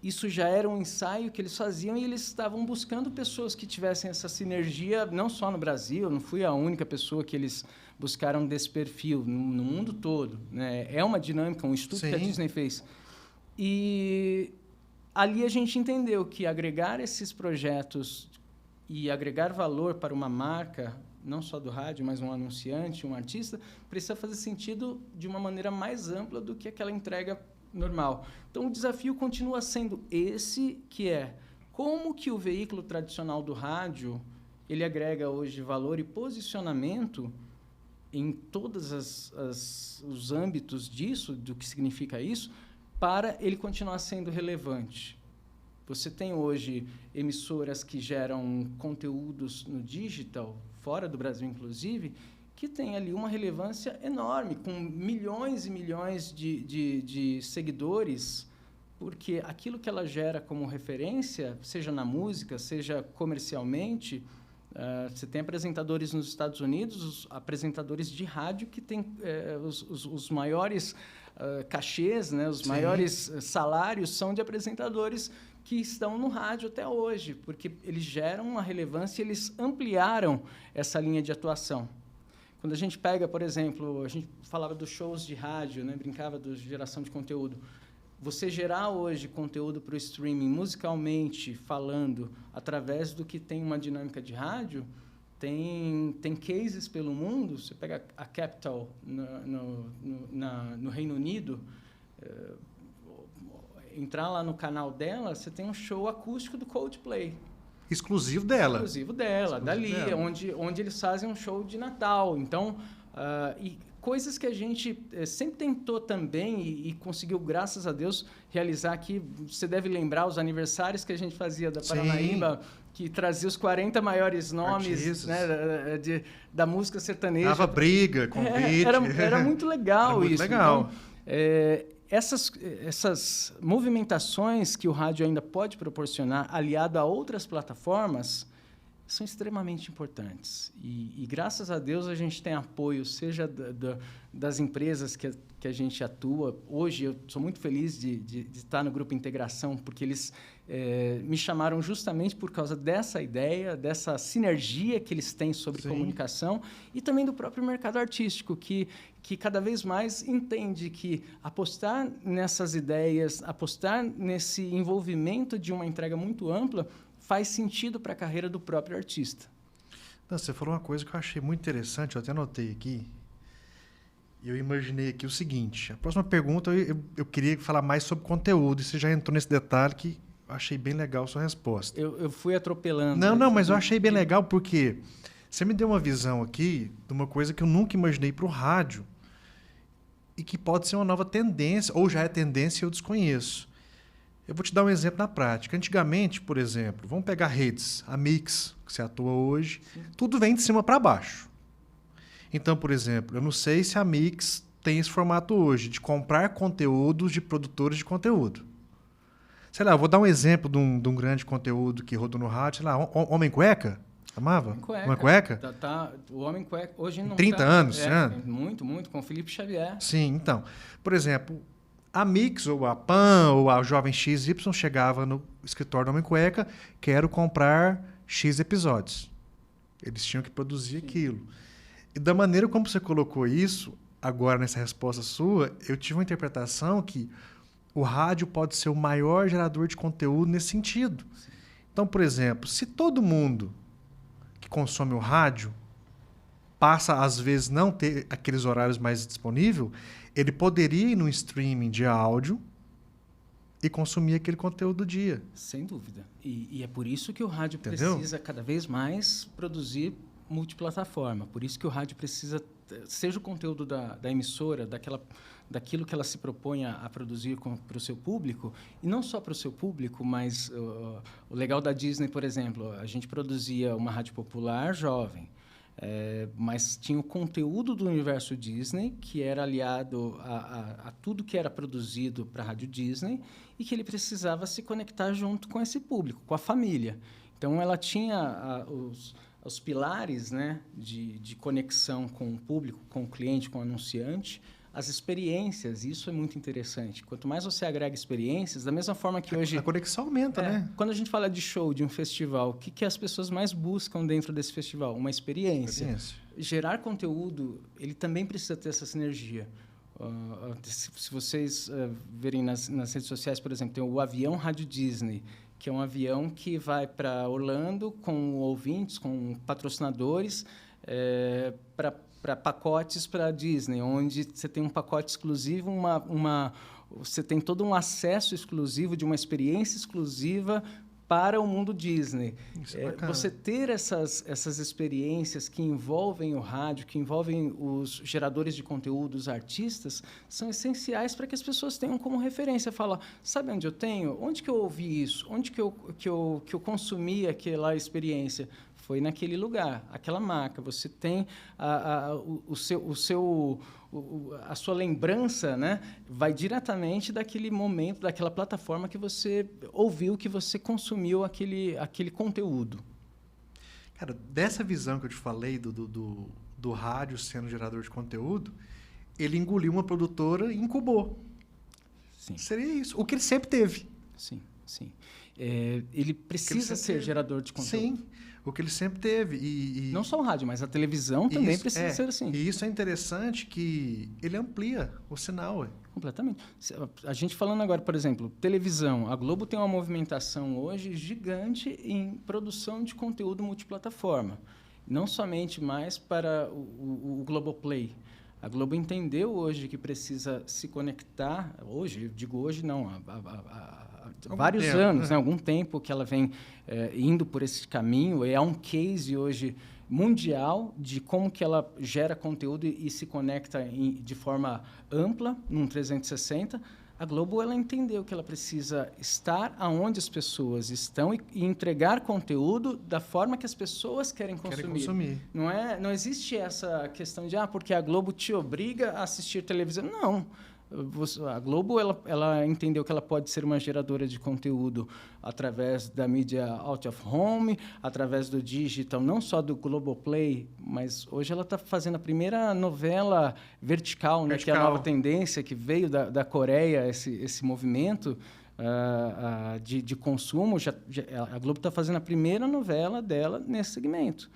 Isso já era um ensaio que eles faziam e eles estavam buscando pessoas que tivessem essa sinergia, não só no Brasil, não fui a única pessoa que eles buscaram desse perfil, no mundo todo, né? É uma dinâmica, um estudo Sim. que a Disney fez. E ali a gente entendeu que agregar esses projetos e agregar valor para uma marca, não só do rádio, mas um anunciante, um artista, precisa fazer sentido de uma maneira mais ampla do que aquela entrega normal. Então, o desafio continua sendo esse, que é como que o veículo tradicional do rádio ele agrega hoje valor e posicionamento em todos os âmbitos disso, do que significa isso, para ele continuar sendo relevante. Você tem hoje emissoras que geram conteúdos no digital, fora do Brasil, inclusive, que tem ali uma relevância enorme, com milhões e milhões de seguidores, porque aquilo que ela gera como referência, seja na música, seja comercialmente, você tem apresentadores nos Estados Unidos, os apresentadores de rádio que têm os maiores cachês, né, os Sim. maiores salários são de apresentadores que estão no rádio até hoje, porque eles geram uma relevância e eles ampliaram essa linha de atuação. Quando a gente pega, por exemplo, a gente falava dos shows de rádio, né, brincava de geração de conteúdo. Você gerar hoje conteúdo para o streaming, musicalmente falando, através do que tem uma dinâmica de rádio, tem cases pelo mundo. Você pega a Capital no Reino Unido, entrar lá no canal dela, você tem um show acústico do Coldplay. Exclusivo dela. Exclusivo dela, dali, dela. onde eles fazem um show de Natal. Então, e coisas que a gente sempre tentou também e conseguiu, graças a Deus, realizar aqui. Você deve lembrar os aniversários que a gente fazia da Paranaíba, que trazia os 40 maiores nomes, né, da música sertaneja. Dava briga, convite. Era muito legal Era muito isso. legal. Então, essas movimentações que o rádio ainda pode proporcionar, aliado a outras plataformas, são extremamente importantes. E graças a Deus, a gente tem apoio, seja das empresas que a gente atua. Hoje, eu sou muito feliz de estar no Grupo Integração, porque eles me chamaram justamente por causa dessa ideia, dessa sinergia que eles têm sobre Sim. comunicação, e também do próprio mercado artístico, que cada vez mais entende que apostar nessas ideias, apostar nesse envolvimento de uma entrega muito ampla, faz sentido para a carreira do próprio artista. Não, você falou uma coisa que eu achei muito interessante, eu até anotei aqui. E eu imaginei aqui o seguinte: a próxima pergunta eu queria falar mais sobre conteúdo, e você já entrou nesse detalhe que achei bem legal a sua resposta. Eu fui atropelando. Não, mas eu achei bem legal porque você me deu uma visão aqui de uma coisa que eu nunca imaginei para o rádio e que pode ser uma nova tendência, ou já é tendência e eu desconheço. Eu vou te dar um exemplo na prática. Antigamente, por exemplo, vamos pegar redes, a Mix, que você atua hoje, tudo vem de cima para baixo. Então, por exemplo, eu não sei se a Mix tem esse formato hoje, de comprar conteúdos de produtores de conteúdo. Sei lá, eu vou dar um exemplo de um grande conteúdo que rodou no rádio, sei lá, Homem Cueca, amava? Homem Cueca? O Homem Cueca hoje não 30 anos, né? Muito, com o Felipe Xavier. Sim, então. Por exemplo, a Mix, ou a PAN, ou a Jovem XY chegava no escritório do Homem Cueca, quero comprar X episódios. Eles tinham que produzir aquilo. E da maneira como você colocou isso, agora nessa resposta sua, eu tive uma interpretação que o rádio pode ser o maior gerador de conteúdo nesse sentido. Sim. Então, por exemplo, se todo mundo que consome o rádio passa, às vezes, não ter aqueles horários mais disponíveis, ele poderia ir no streaming de áudio e consumir aquele conteúdo do dia. Sem dúvida. E é por isso que o rádio Entendeu? Precisa cada vez mais produzir multiplataforma. Por isso que o rádio precisa, seja o conteúdo da emissora, daquilo que ela se propõe a produzir para o seu público, e não só para o seu público, mas o legal da Disney, por exemplo, a gente produzia uma rádio popular jovem, mas tinha o conteúdo do universo Disney, que era aliado a tudo que era produzido para a rádio Disney, e que ele precisava se conectar junto com esse público, com a família. Então, ela tinha os pilares, né, de conexão com o público, com o cliente, com o anunciante, as experiências, isso é muito interessante. Quanto mais você agrega experiências, da mesma forma que hoje... A conexão aumenta, né? Quando a gente fala de show, de um festival, o que as pessoas mais buscam dentro desse festival? Uma experiência. Gerar conteúdo, ele também precisa ter essa sinergia. Se vocês verem nas redes sociais, por exemplo, tem o avião Rádio Disney, que é um avião que vai para Orlando com ouvintes, com patrocinadores, para pacotes para a Disney, onde você tem um pacote exclusivo, você tem todo um acesso exclusivo de uma experiência exclusiva para o mundo Disney. Você ter essas experiências que envolvem o rádio, que envolvem os geradores de conteúdo, os artistas, são essenciais para que as pessoas tenham como referência. Fala, sabe onde eu tenho? Onde que eu ouvi isso? Onde que eu consumi aquela experiência? Foi naquele lugar, aquela marca. Você tem a sua lembrança, né, vai diretamente daquele momento, daquela plataforma que você ouviu, que você consumiu aquele conteúdo. Cara, dessa visão que eu te falei do rádio sendo gerador de conteúdo, ele engoliu uma produtora e incubou. Sim. Seria isso. O que ele sempre teve. Sim. Ele precisa ser gerador de conteúdo. Sim. O que ele sempre teve. Não só o rádio, mas a televisão também precisa ser assim. E isso é interessante que ele amplia o sinal. Completamente. A gente falando agora, por exemplo, televisão. A Globo tem uma movimentação hoje gigante em produção de conteúdo multiplataforma. Não somente mais para o Globoplay. A Globo entendeu hoje que precisa se conectar. Hoje, eu digo hoje não, vários anos, né? Algum tempo que ela vem indo por esse caminho. É um case hoje mundial de como que ela gera conteúdo e se conecta de forma ampla, num 360. A Globo, ela entendeu que ela precisa estar aonde as pessoas estão e entregar conteúdo da forma que as pessoas querem consumir. Não existe essa questão de porque a Globo te obriga a assistir televisão. Não. A Globo ela entendeu que ela pode ser uma geradora de conteúdo através da mídia out of home, através do digital, não só do Globoplay, mas hoje ela está fazendo a primeira novela vertical, né, que é a nova tendência que veio da Coreia, esse movimento de consumo. A Globo está fazendo a primeira novela dela nesse segmento.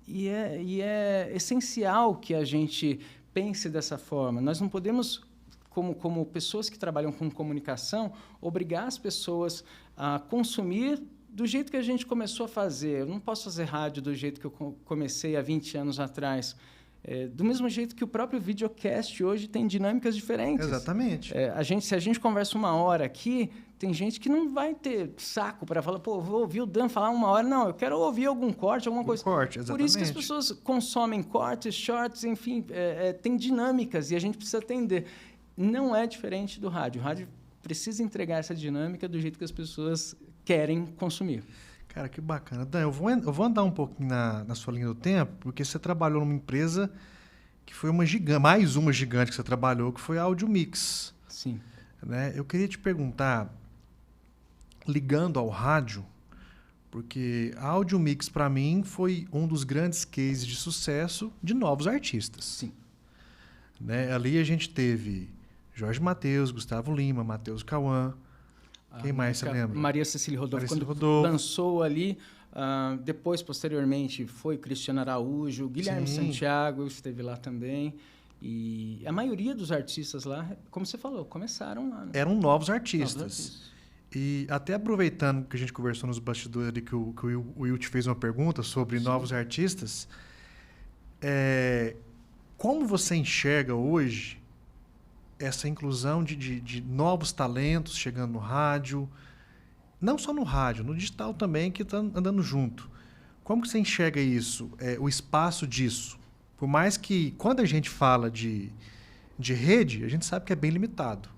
E é essencial que a gente pense dessa forma. Nós não podemos, como pessoas que trabalham com comunicação, obrigar as pessoas a consumir do jeito que a gente começou a fazer. Eu não posso fazer rádio do jeito que eu comecei há 20 anos atrás. Do mesmo jeito que o próprio videocast hoje tem dinâmicas diferentes. Exatamente. Se a gente conversa 1 hora aqui, tem gente que não vai ter saco para falar, pô, vou ouvir o Dan falar 1 hora. Não, eu quero ouvir algum corte, alguma coisa. Corte, exatamente. Por isso que as pessoas consomem cortes, shorts, enfim, tem dinâmicas e a gente precisa atender. Não é diferente do rádio. O rádio precisa entregar essa dinâmica do jeito que as pessoas querem consumir. Cara, que bacana. Dan, eu vou andar um pouquinho na sua linha do tempo, porque você trabalhou numa empresa que foi mais uma gigante que você trabalhou, que foi a Audio Mix. Sim. Né? Eu queria te perguntar, ligando ao rádio, porque a Audio Mix, para mim, foi um dos grandes cases de sucesso de novos artistas. Sim. Né? Ali a gente teve Jorge Mateus, Gustavo Lima, Matheus Cauã. Quem mais você lembra? Maria Cecília Rodolfo. Maria Cecília Quando Rodolfo. lançou ali, depois, posteriormente, foi Cristiano Araújo, Guilherme Sim. Santiago esteve lá também. E a maioria dos artistas lá, como você falou, começaram lá. Né? Eram novos artistas. Novos artistas. E até aproveitando que a gente conversou nos bastidores ali, que o Will te fez uma pergunta sobre novos artistas, como você enxerga hoje essa inclusão de novos talentos chegando no rádio, não só no rádio, no digital também, que está andando junto. Como que você enxerga isso, o espaço disso? Por mais que, quando a gente fala de rede, a gente sabe que é bem limitado.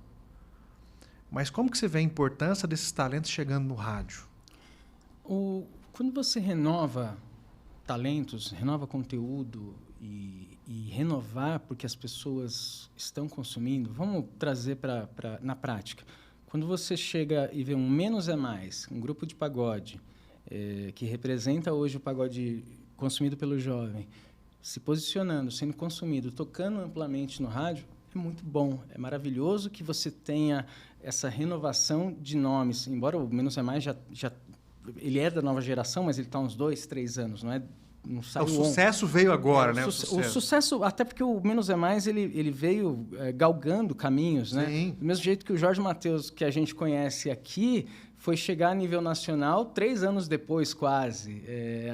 Mas como que você vê a importância desses talentos chegando no rádio? Quando você renova talentos, renova conteúdo e renovar porque as pessoas estão consumindo, vamos trazer na prática. Quando você chega e vê um Menos é Mais, um grupo de pagode, que representa hoje o pagode consumido pelo jovem, se posicionando, sendo consumido, tocando amplamente no rádio, é muito bom, é maravilhoso que você tenha essa renovação de nomes. Embora o Menos é Mais ele é da nova geração, mas ele está há uns 2, 3 anos, não é? Não saiu O sucesso veio agora, né? O sucesso, até porque o Menos é Mais, ele veio galgando caminhos, né? Sim. Do mesmo jeito que o Jorge Mateus, que a gente conhece aqui, foi chegar a nível nacional 3 anos depois, quase.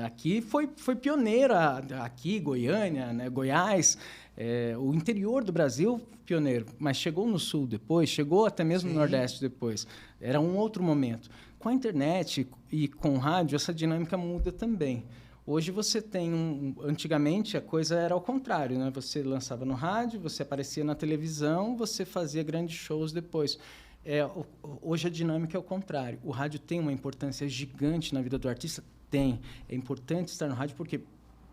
Aqui foi pioneira, aqui, Goiânia, né? Goiás, o interior do Brasil, pioneiro. Mas chegou no Sul depois, chegou até mesmo no Nordeste depois. Era um outro momento. Com a internet e com o rádio, essa dinâmica muda também. Hoje você tem antigamente a coisa era ao contrário, né? Você lançava no rádio, você aparecia na televisão, você fazia grandes shows depois. Hoje a dinâmica é o contrário. O rádio tem uma importância gigante na vida do artista? Tem. É importante estar no rádio porque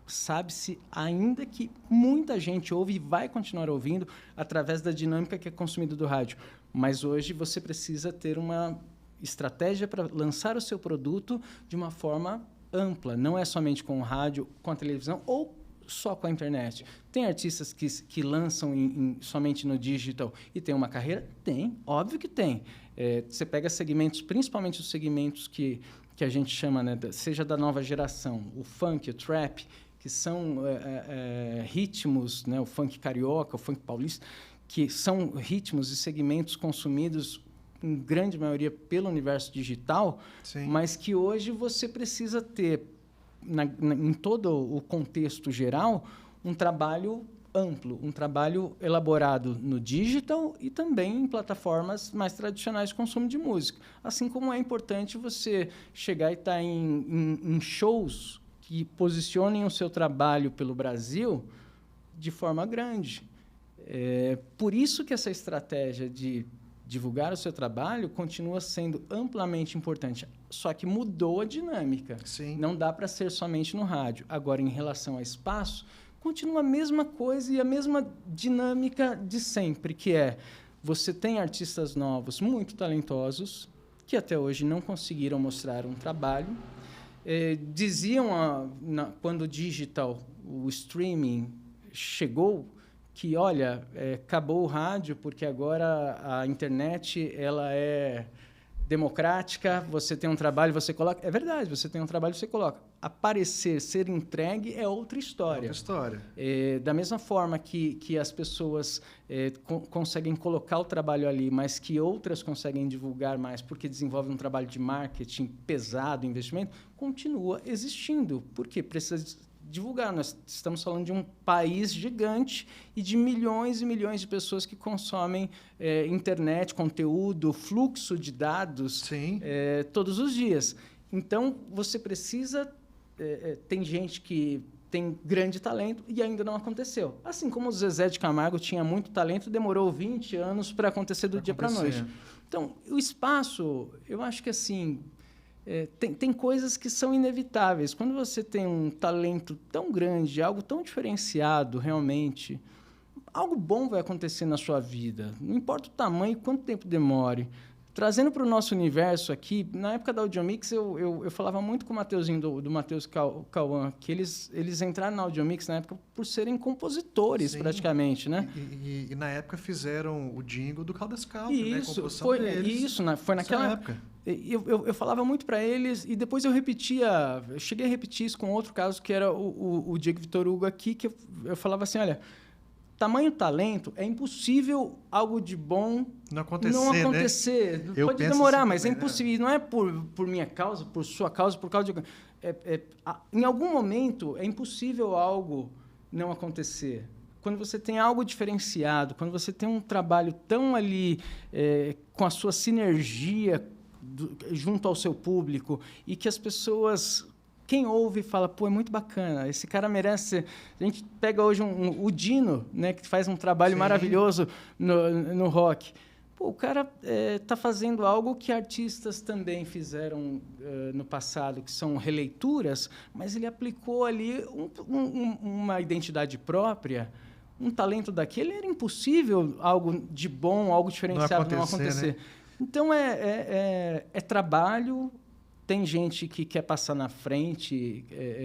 sabe-se ainda que muita gente ouve e vai continuar ouvindo através da dinâmica que é consumida do rádio. Mas hoje você precisa ter uma estratégia para lançar o seu produto de uma forma ampla, não é somente com o rádio, com a televisão ou só com a internet. Tem artistas que lançam somente no digital e tem uma carreira? Tem, óbvio que tem. Você pega segmentos, principalmente os segmentos que a gente chama, né, seja da nova geração, o funk, o trap, que são ritmos, né, o funk carioca, o funk paulista, que são ritmos e segmentos consumidos em grande maioria pelo universo digital, Sim. mas que hoje você precisa ter, em todo o contexto geral, um trabalho amplo, um trabalho elaborado no digital e também em plataformas mais tradicionais de consumo de música. Assim como é importante você chegar e estar em shows que posicionem o seu trabalho pelo Brasil de forma grande. Por isso que essa estratégia de divulgar o seu trabalho continua sendo amplamente importante, só que mudou a dinâmica. Sim. Não dá para ser somente no rádio. Agora, em relação a espaço, continua a mesma coisa e a mesma dinâmica de sempre, que você tem artistas novos, muito talentosos, que até hoje não conseguiram mostrar um trabalho. Diziam, quando o digital, o streaming chegou, que, olha, acabou o rádio porque agora a internet ela é democrática, você tem um trabalho, você coloca... É verdade, você tem um trabalho, você coloca. Aparecer, ser entregue é outra história. Outra história. Da mesma forma que as pessoas conseguem colocar o trabalho ali, mas que outras conseguem divulgar mais porque desenvolvem um trabalho de marketing pesado, investimento, continua existindo. Por quê? Precisa divulgar. Nós estamos falando de um país gigante e de milhões e milhões de pessoas que consomem internet, conteúdo, fluxo de dados todos os dias. Então, você precisa... tem gente que tem grande talento e ainda não aconteceu. Assim como o Zezé de Camargo tinha muito talento, demorou 20 anos para acontecer do dia para a noite. Então, o espaço, eu acho que assim, tem coisas que são inevitáveis. Quando você tem um talento tão grande, algo tão diferenciado realmente, algo bom vai acontecer na sua vida. Não importa o tamanho, quanto tempo demore. Trazendo para o nosso universo aqui, na época da Audiomix, eu falava muito com o Mateuzinho, do Matheus Cauã, que eles entraram na Audiomix na época por serem compositores, praticamente, né? E na época fizeram o jingle do Caldas Caldas, né? Composição deles. Foi naquela época. Eu falava muito para eles e depois eu cheguei a repetir isso com outro caso, que era o Diego Vitor Hugo aqui, que eu falava assim, olha... Tamanho talento, é impossível algo de bom não acontecer. Né? Pode demorar, assim, mas é impossível. E não é por minha causa, por sua causa, por causa de... em algum momento, é impossível algo não acontecer. Quando você tem algo diferenciado, quando você tem um trabalho tão ali com a sua sinergia junto ao seu público e que as pessoas... Quem ouve fala, pô, é muito bacana, esse cara merece... A gente pega hoje o Dino, né, que faz um trabalho maravilhoso no rock. Pô, o cara está fazendo algo que artistas também fizeram no passado, que são releituras, mas ele aplicou ali uma identidade própria, um talento daquele. Era impossível algo de bom, algo diferenciado não acontecer. Né? Então, é trabalho... Tem gente que quer passar na frente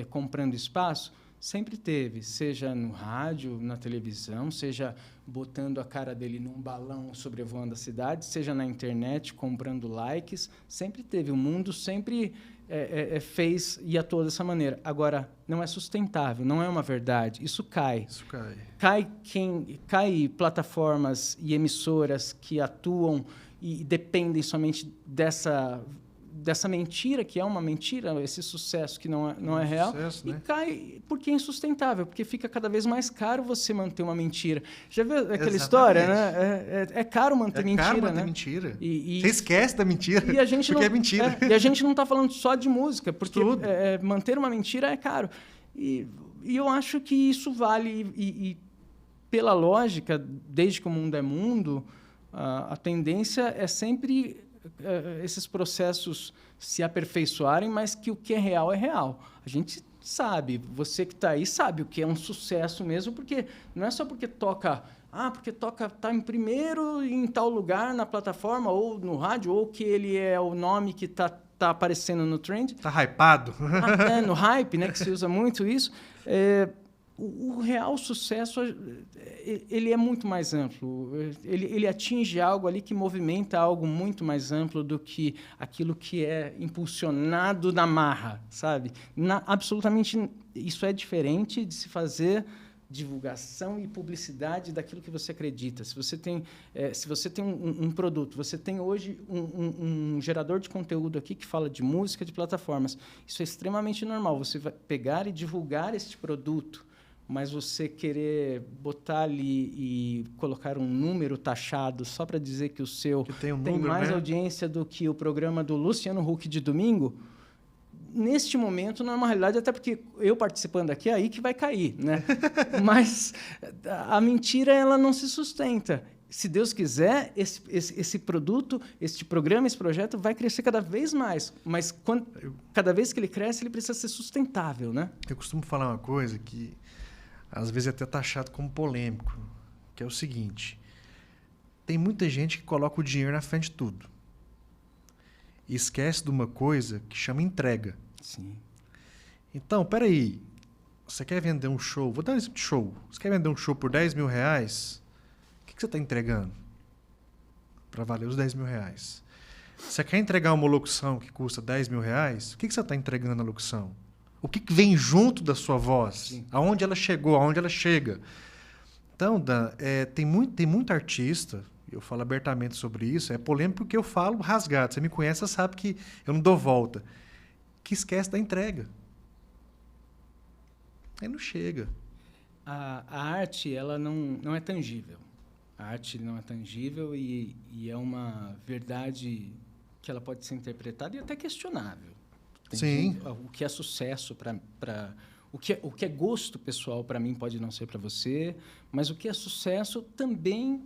comprando espaço? Sempre teve, seja no rádio, na televisão, seja botando a cara dele num balão sobrevoando a cidade, seja na internet, comprando likes. Sempre teve. O mundo sempre fez e atuou dessa maneira. Agora, não é sustentável, não é uma verdade. Isso cai. Cai plataformas e emissoras que atuam e dependem somente dessa mentira, que é uma mentira, esse sucesso que não é real, sucesso, né? E cai porque é insustentável, porque fica cada vez mais caro você manter uma mentira. Já viu aquela história, né? É caro manter mentira, caro manter, né? Mentira. Você esquece da mentira, e a gente porque é mentira. E a gente não está falando só de música, porque manter uma mentira é caro. E eu acho que isso vale, e pela lógica, desde que o mundo é mundo, a tendência é sempre... esses processos se aperfeiçoarem, mas que o que é real é real. A gente sabe, você que está aí sabe o que é um sucesso mesmo, porque não é só porque toca tá em primeiro em tal lugar na plataforma ou no rádio, ou que ele é o nome que tá aparecendo no trend. Tá hypado. No hype, né, que se usa muito isso. O real sucesso, ele é muito mais amplo. Ele atinge algo ali que movimenta algo muito mais amplo do que aquilo que é impulsionado na marra, sabe? Absolutamente, isso é diferente de se fazer divulgação e publicidade daquilo que você acredita. Se você tem um produto, você tem hoje um gerador de conteúdo aqui que fala de música, de plataformas. Isso é extremamente normal. Você vai pegar e divulgar este produto, mas você querer botar ali e colocar um número taxado só para dizer que o seu tem mais audiência do que o programa do Luciano Huck de domingo, neste momento não é uma realidade, até porque eu participando aqui é aí que vai cair, né? Mas a mentira ela não se sustenta. Se Deus quiser, esse produto, este programa, esse projeto vai crescer cada vez mais. Mas cada vez que ele cresce, ele precisa ser sustentável, né? Eu costumo falar uma coisa que às vezes é até taxado como polêmico, que é o seguinte: tem muita gente que coloca o dinheiro na frente de tudo e esquece de uma coisa que chama entrega. Sim. Então, peraí, você quer vender um show, vou dar um exemplo de show, você quer vender um show por R$10 mil, o que você está entregando para valer os R$10 mil? Você quer entregar uma locução que custa R$10 mil, o que você está entregando na locução? O que vem junto da sua voz? Sim. Aonde ela chegou, aonde ela chega? Então, Dan, tem muito artista, eu falo abertamente sobre isso, é polêmico porque eu falo rasgado. Você me conhece, você sabe que eu não dou volta. Que esquece da entrega. Aí não chega. A arte, ela não é tangível. A arte não é tangível e é uma verdade que ela pode ser interpretada e até questionável. Sim. O que é sucesso para o que é gosto pessoal para mim pode não ser para você, mas o que é sucesso também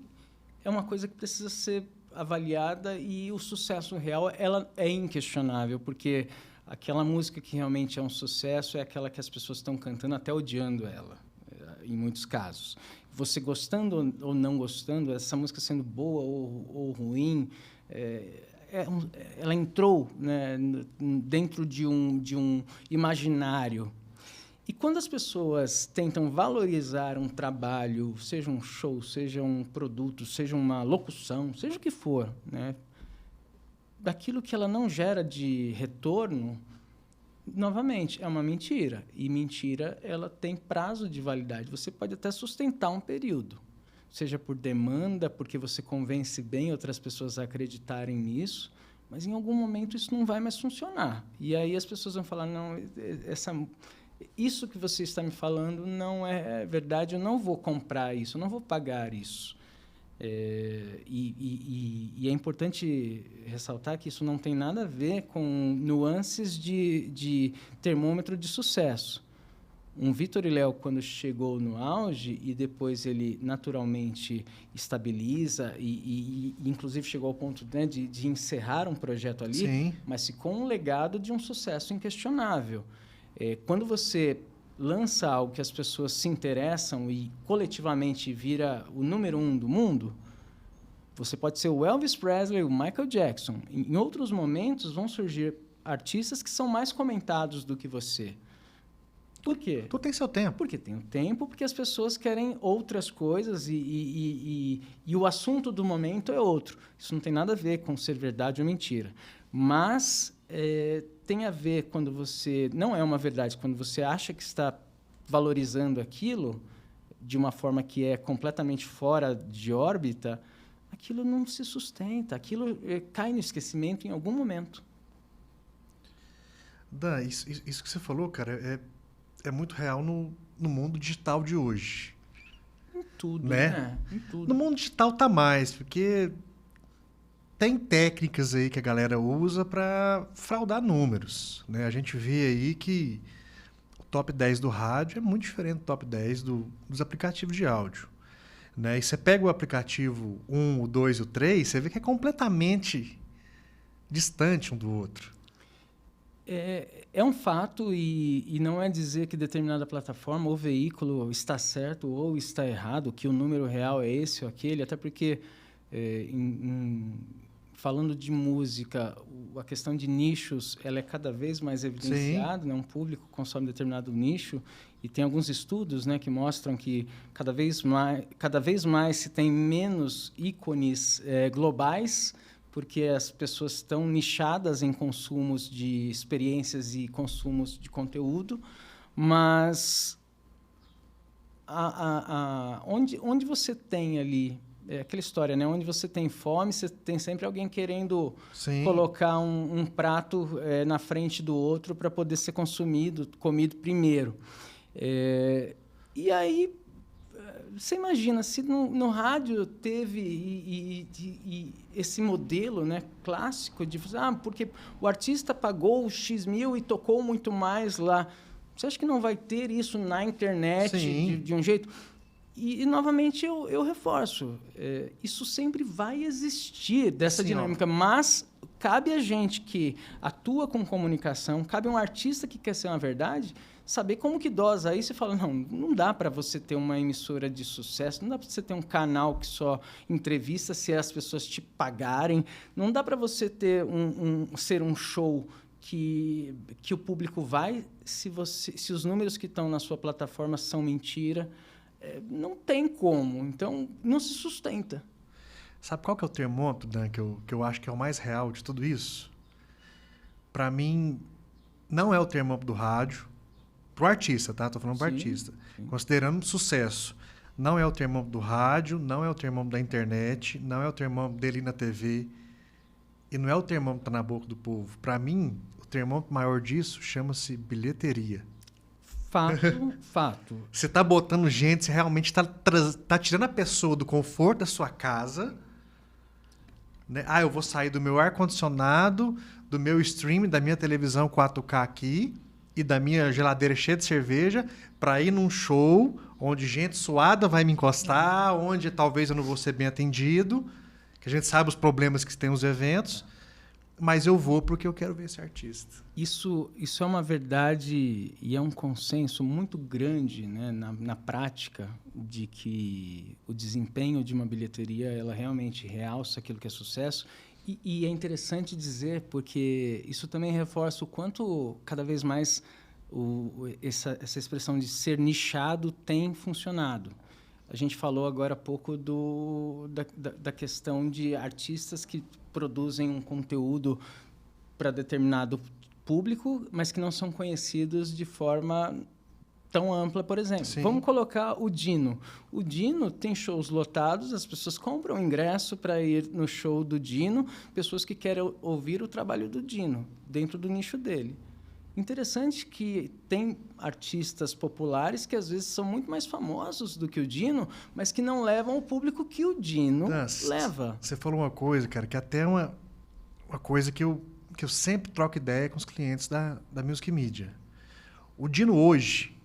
é uma coisa que precisa ser avaliada, e o sucesso real ela é inquestionável, porque aquela música que realmente é um sucesso é aquela que as pessoas estão cantando até odiando ela, em muitos casos. Você gostando ou não gostando, essa música sendo boa ou ruim, ela entrou, né, dentro de um imaginário. E quando as pessoas tentam valorizar um trabalho, seja um show, seja um produto, seja uma locução, seja o que for, né, daquilo que ela não gera de retorno, novamente, é uma mentira. E mentira, ela tem prazo de validade. Você pode até sustentar um período, seja por demanda, porque você convence bem outras pessoas a acreditarem nisso, mas em algum momento isso não vai mais funcionar. E aí as pessoas vão falar, não, isso que você está me falando não é verdade, eu não vou comprar isso, eu não vou pagar isso. E é importante ressaltar que isso não tem nada a ver com nuances de termômetro de sucesso. Um Vitor e Léo, quando chegou no auge e depois ele naturalmente estabiliza e inclusive chegou ao ponto, né, de encerrar um projeto ali, Sim. mas ficou um legado de um sucesso inquestionável. Quando você lança algo que as pessoas se interessam e coletivamente vira o número 1 do mundo, você pode ser o Elvis Presley, o Michael Jackson. Em outros momentos vão surgir artistas que são mais comentados do que você. Por quê? Tu tem seu tempo. Porque tem o tempo, porque as pessoas querem outras coisas e o assunto do momento é outro. Isso não tem nada a ver com ser verdade ou mentira. Mas tem a ver quando você... Não é uma verdade. Quando você acha que está valorizando aquilo de uma forma que é completamente fora de órbita, aquilo não se sustenta. Aquilo cai no esquecimento em algum momento. Dan, isso que você falou, cara, é muito real no mundo digital de hoje. Em tudo, né? Em tudo. No mundo digital tá mais, porque tem técnicas aí que a galera usa para fraudar números, né? A gente vê aí que o top 10 do rádio é muito diferente do top 10 dos aplicativos de áudio, né? E você pega o aplicativo 1, o 2 e o 3, você vê que é completamente distante um do outro. É um fato e não é dizer que determinada plataforma ou veículo está certo ou está errado, que o número real é esse ou aquele, até porque, falando de música, a questão de nichos ela é cada vez mais evidenciada, né? Um público consome determinado nicho e tem alguns estudos, né, que mostram que cada vez mais se tem menos ícones globais, porque as pessoas estão nichadas em consumos de experiências e consumos de conteúdo, mas onde você tem ali, aquela história, né? Onde você tem fome, você tem sempre alguém querendo Sim. colocar um prato na frente do outro para poder ser comido primeiro. E aí, você imagina, se no rádio teve esse modelo, né, clássico de porque o artista pagou X mil e tocou muito mais lá. Você acha que não vai ter isso na internet de um jeito? E novamente, eu reforço, isso sempre vai existir dessa dinâmica, mas cabe a gente que atua com comunicação, cabe a um artista que quer ser uma verdade, saber como que dosa. Aí você fala, não dá para você ter uma emissora de sucesso, não dá para você ter um canal que só entrevista se as pessoas te pagarem, não dá para você ter ser um show que o público vai se os números que estão na sua plataforma são mentira. Não tem como, então não se sustenta. Sabe qual que é o termômetro, Dan, que eu acho que é o mais real de tudo isso? Para mim, não é o termômetro do rádio, pro artista, tá? Tô falando pro artista. Sim. Considerando sucesso. Não é o termômetro do rádio, não é o termômetro da internet, não é o termômetro dele na TV e não é o termômetro que tá na boca do povo. Para mim, o termômetro maior disso chama-se bilheteria. Fato. Você tá botando gente, você realmente tá tirando a pessoa do conforto da sua casa, né? Eu vou sair do meu ar-condicionado, do meu streaming, da minha televisão 4K aqui e da minha geladeira cheia de cerveja para ir num show onde gente suada vai me encostar, onde talvez eu não vou ser bem atendido, que a gente sabe os problemas que tem os eventos, mas eu vou porque eu quero ver esse artista. Isso é uma verdade e é um consenso muito grande, né, na prática, de que o desempenho de uma bilheteria ela realmente realça aquilo que é sucesso. E é interessante dizer, porque isso também reforça o quanto cada vez mais essa expressão de ser nichado tem funcionado. A gente falou agora há pouco da questão de artistas que produzem um conteúdo para determinado público, mas que não são conhecidos de forma tão ampla, por exemplo. Sim. Vamos colocar o Dino. O Dino tem shows lotados, as pessoas compram ingresso para ir no show do Dino, pessoas que querem ouvir o trabalho do Dino, dentro do nicho dele. Interessante que tem artistas populares que às vezes são muito mais famosos do que o Dino, mas que não levam o público que o Dino leva. Você falou uma coisa, cara, que até é uma coisa que eu sempre troco ideia com os clientes da Music Media. O Dino hoje,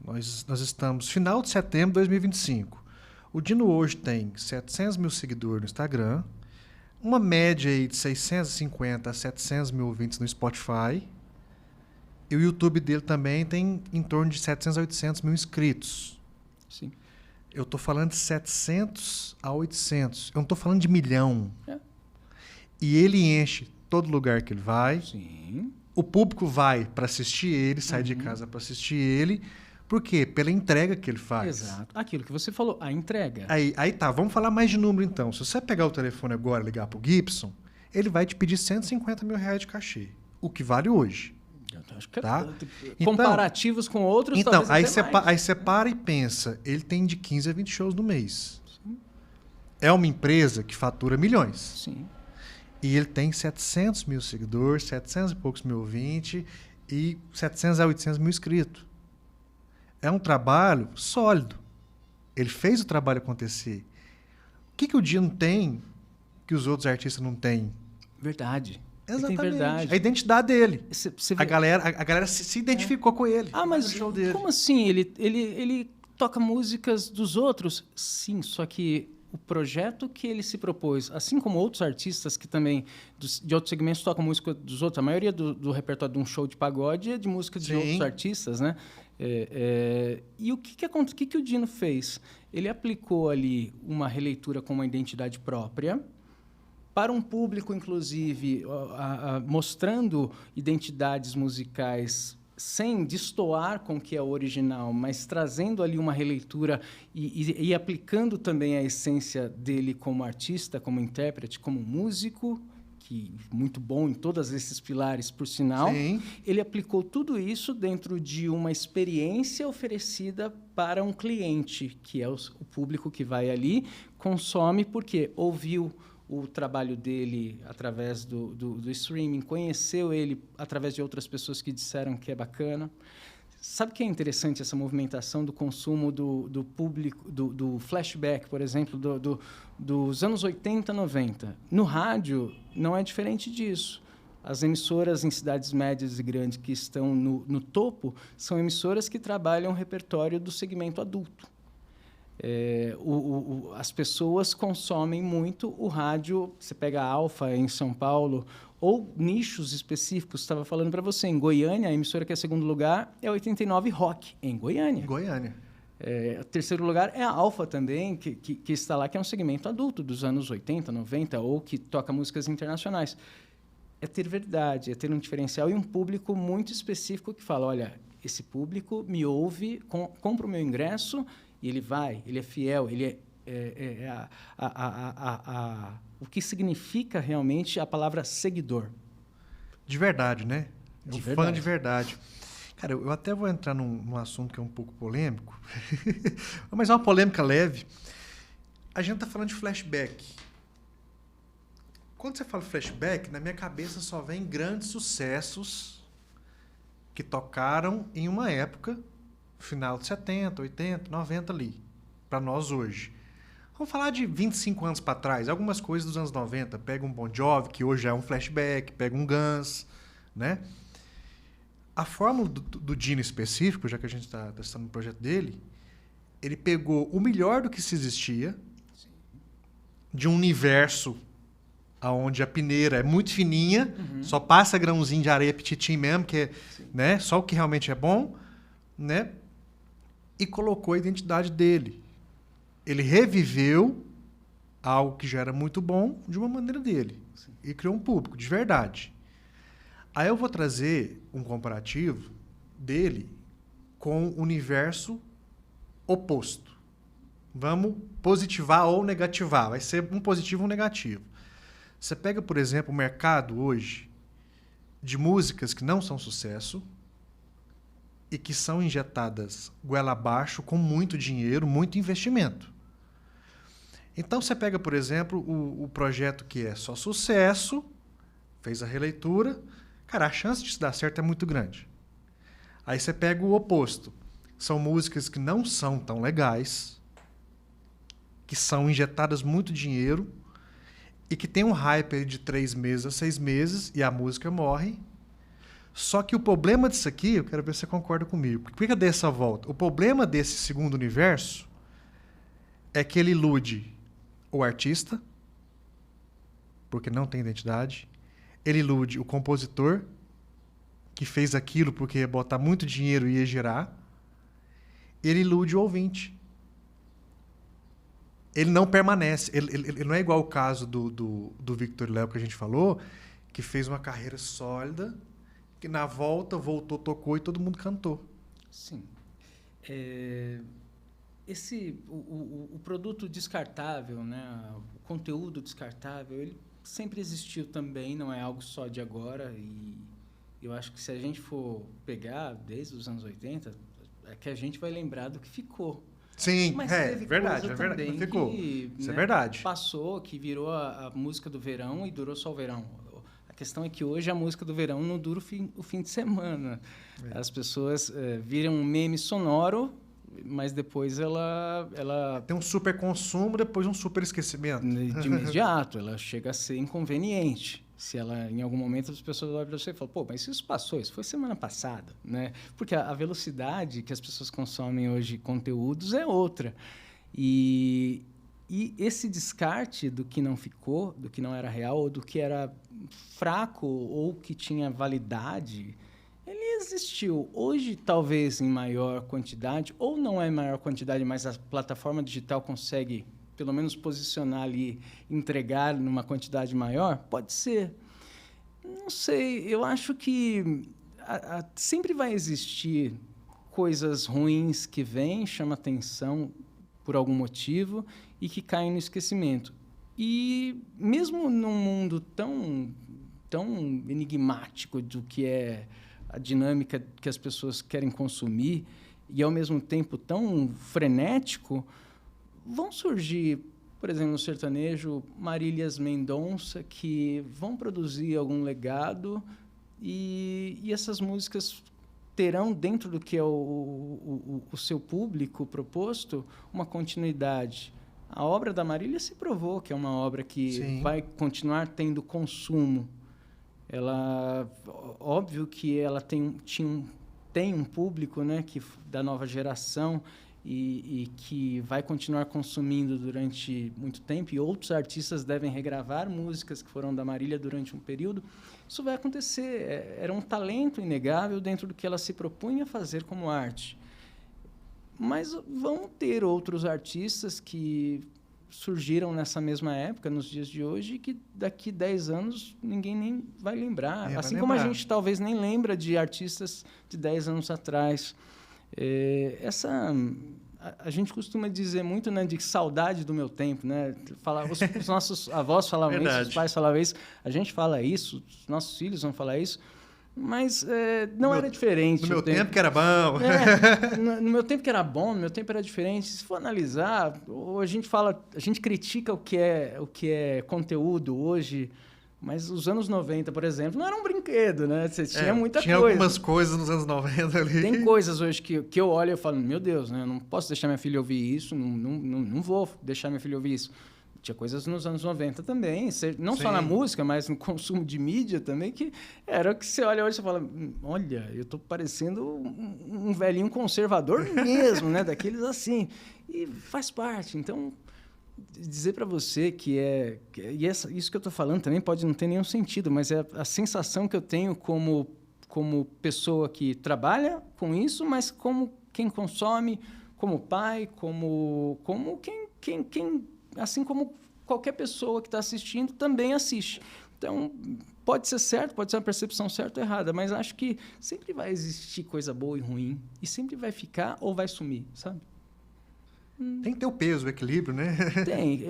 nós estamos final de setembro de 2025. O Dino hoje tem 700 mil seguidores no Instagram, uma média aí de 650 a 700 mil ouvintes no Spotify, e o YouTube dele também tem em torno de 700 a 800 mil inscritos. Sim. Eu estou falando de 700 a 800. Eu não estou falando de milhão. É. E ele enche todo lugar que ele vai. Sim. O público vai para assistir ele, sai de casa para assistir ele. Por quê? Pela entrega que ele faz. Exato. Aquilo que você falou, a entrega. Aí tá, vamos falar mais de número então. Se você pegar o telefone agora e ligar para o Gibson, ele vai te pedir 150 mil reais de cachê. O que vale hoje. Acho que Tá? Comparativos com outros, então talvez até mais. aí você para e pensa, ele tem de 15 a 20 shows no mês. Sim. É uma empresa que fatura milhões. Sim. E ele tem 700 mil seguidores, 700 e poucos mil ouvintes e 700 a 800 mil inscritos. É um trabalho sólido. Ele fez o trabalho acontecer. O que o Dino tem que os outros artistas não têm? Verdade. Exatamente. Tem verdade. A identidade dele. Você A galera se identificou com ele. Mas no show dele. como assim? Ele toca músicas dos outros? Sim, só que o projeto que ele se propôs, assim como outros artistas que também de outros segmentos tocam música dos outros, a maioria do repertório de um show de pagode é de música de outros artistas, né? E o que o Dino fez? Ele aplicou ali uma releitura com uma identidade própria, para um público, inclusive, mostrando identidades musicais sem destoar com o que é o original, mas trazendo ali uma releitura e aplicando também a essência dele como artista, como intérprete, como músico, que muito bom em todos esses pilares, por sinal. Sim. Ele aplicou tudo isso dentro de uma experiência oferecida para um cliente, que é o público que vai ali, consome porque ouviu o trabalho dele através do streaming, conheceu ele através de outras pessoas que disseram que é bacana. Sabe o que é interessante essa movimentação do consumo do público, do flashback, por exemplo, dos anos 80, 90? No rádio, não é diferente disso. As emissoras em cidades médias e grandes que estão no topo são emissoras que trabalham o repertório do segmento adulto. As pessoas consomem muito o rádio. Você pega a Alfa em São Paulo, ou nichos específicos. Estava falando para você, em Goiânia, a emissora que é segundo lugar é 89 Rock, em Goiânia. O terceiro lugar é a Alfa também, que está lá, que é um segmento adulto dos anos 80, 90, ou que toca músicas internacionais. É ter verdade, é ter um diferencial e um público muito específico que fala, olha, esse público me ouve, compra o meu ingresso e ele vai, ele é fiel, ele o que significa realmente a palavra seguidor. De verdade, né? Fã de verdade. Cara, eu até vou entrar num assunto que é um pouco polêmico, mas é uma polêmica leve. A gente tá falando de flashback. Quando você fala flashback, na minha cabeça só vem grandes sucessos que tocaram em uma época final de 70, 80, 90 ali, para nós hoje. Vamos falar de 25 anos para trás, algumas coisas dos anos 90. Pega um Bon Jovi, que hoje é um flashback, pega um Guns, né? A fórmula do Dino específico, já que a gente está testando o projeto dele, ele pegou o melhor do que se existia, de um universo onde a peneira é muito fininha, só passa grãozinho de areia petitinho mesmo, que é, né, só o que realmente é bom, né? E colocou a identidade dele. Ele reviveu algo que já era muito bom de uma maneira dele. Sim. E criou um público, de verdade. Aí eu vou trazer um comparativo dele com o universo oposto. Vamos positivar ou negativar. Vai ser um positivo ou um negativo. Você pega, por exemplo, o mercado hoje de músicas que não são sucesso e que são injetadas goela abaixo com muito dinheiro, muito investimento. Então você pega, por exemplo, o projeto que é só sucesso, fez a releitura, cara, a chance de isso dar certo é muito grande. Aí você pega o oposto. São músicas que não são tão legais, que são injetadas muito dinheiro e que tem um hype de 3 meses a 6 meses e a música morre. Só que o problema disso aqui, eu quero ver se você concorda comigo. Por que eu dei essa volta? O problema desse segundo universo é que ele ilude o artista, porque não tem identidade. Ele ilude o compositor, que fez aquilo porque ia botar muito dinheiro e ia girar. Ele ilude o ouvinte. Ele não permanece. Ele não é igual o caso do Victor Léo que a gente falou, que fez uma carreira sólida, que na volta voltou, tocou e todo mundo cantou. Sim. O produto descartável, né, o conteúdo descartável, ele sempre existiu também, não é algo só de agora. E eu acho que se a gente for pegar desde os anos 80, é que a gente vai lembrar do que ficou. Sim, mas verdade, é verdade. Ficou. Isso é verdade. Passou, que virou a música do verão e durou só o verão. A questão é que hoje a música do verão não dura o fim de semana. As pessoas viram um meme sonoro, mas depois ela... Tem um super consumo, depois um super esquecimento. De imediato, ela chega a ser inconveniente. Se ela, em algum momento, as pessoas olham para você e falam, pô, mas isso passou, isso foi semana passada, né? Porque a velocidade que as pessoas consomem hoje conteúdos é outra. E esse descarte do que não ficou, do que não era real, ou do que era fraco ou que tinha validade, ele existiu. Hoje, talvez em maior quantidade, ou não é em maior quantidade, mas a plataforma digital consegue, pelo menos, posicionar ali, entregar numa quantidade maior, pode ser. Não sei, eu acho que sempre vai existir coisas ruins que vêm, chamam atenção por algum motivo e que caem no esquecimento. E mesmo num mundo tão enigmático do que é a dinâmica que as pessoas querem consumir e, ao mesmo tempo, tão frenético, vão surgir, por exemplo, no sertanejo, Marílias Mendonça, que vão produzir algum legado e essas músicas terão, dentro do que é o seu público proposto, uma continuidade. A obra da Marília se provou que é uma obra que Sim. vai continuar tendo consumo. Ela, óbvio que ela tem um público, né, da nova geração e que vai continuar consumindo durante muito tempo, e outros artistas devem regravar músicas que foram da Marília durante um período. Isso vai acontecer. Era um talento inegável dentro do que ela se propunha fazer como arte. Mas vão ter outros artistas que surgiram nessa mesma época, nos dias de hoje, e que daqui 10 anos ninguém nem vai lembrar. Assim como a gente talvez nem lembra de artistas de 10 anos atrás. A gente costuma dizer muito, né, de saudade do meu tempo, né? Os nossos avós falavam isso, os pais falavam isso, a gente fala isso, os nossos filhos vão falar isso, mas não era diferente. No meu tempo que era bom. No meu tempo que era bom, no meu tempo era diferente. Se for analisar, a gente critica o que é conteúdo hoje Mas os anos 90, por exemplo, não era um brinquedo, né? Você tinha muita tinha coisa. algumas coisas nos anos 90 ali. Tem coisas hoje que eu olho e eu falo, meu Deus, né? Eu não posso deixar minha filha ouvir isso, não vou deixar minha filha ouvir isso. Tinha coisas nos anos 90 também, não só na música, mas no consumo de mídia também, que era o que você olha hoje e fala, olha, eu estou parecendo um velhinho conservador mesmo, né? Daqueles assim. E faz parte. Então, dizer para você isso que eu estou falando também pode não ter nenhum sentido, mas é a sensação que eu tenho como pessoa que trabalha com isso, mas como quem consome, como pai, como quem assim como qualquer pessoa que está assistindo também assiste. Então, pode ser certo, pode ser uma percepção certa ou errada, mas acho que sempre vai existir coisa boa e ruim, e sempre vai ficar ou vai sumir, sabe? Tem que ter o peso, o equilíbrio, né? Tem.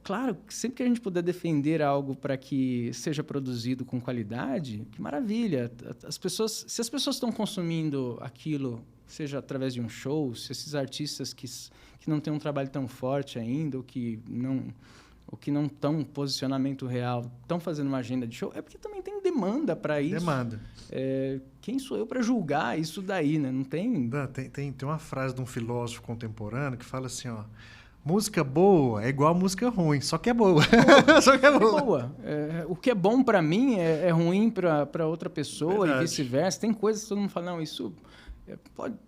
Claro, sempre que a gente puder defender algo para que seja produzido com qualidade, que maravilha. Se as pessoas estão consumindo aquilo, seja através de um show, se esses artistas que não têm um trabalho tão forte ainda, ou que não estão um posicionamento real, estão fazendo uma agenda de show, é porque também tem demanda para isso. Demanda. Quem sou eu para julgar isso daí, né? Não tem... Tem uma frase de um filósofo contemporâneo que fala assim, ó, música boa é igual a música ruim, só que é boa. Só que é boa. O que é bom para mim é ruim para outra pessoa. Verdade. E vice-versa. Tem coisas que todo mundo fala, não, isso...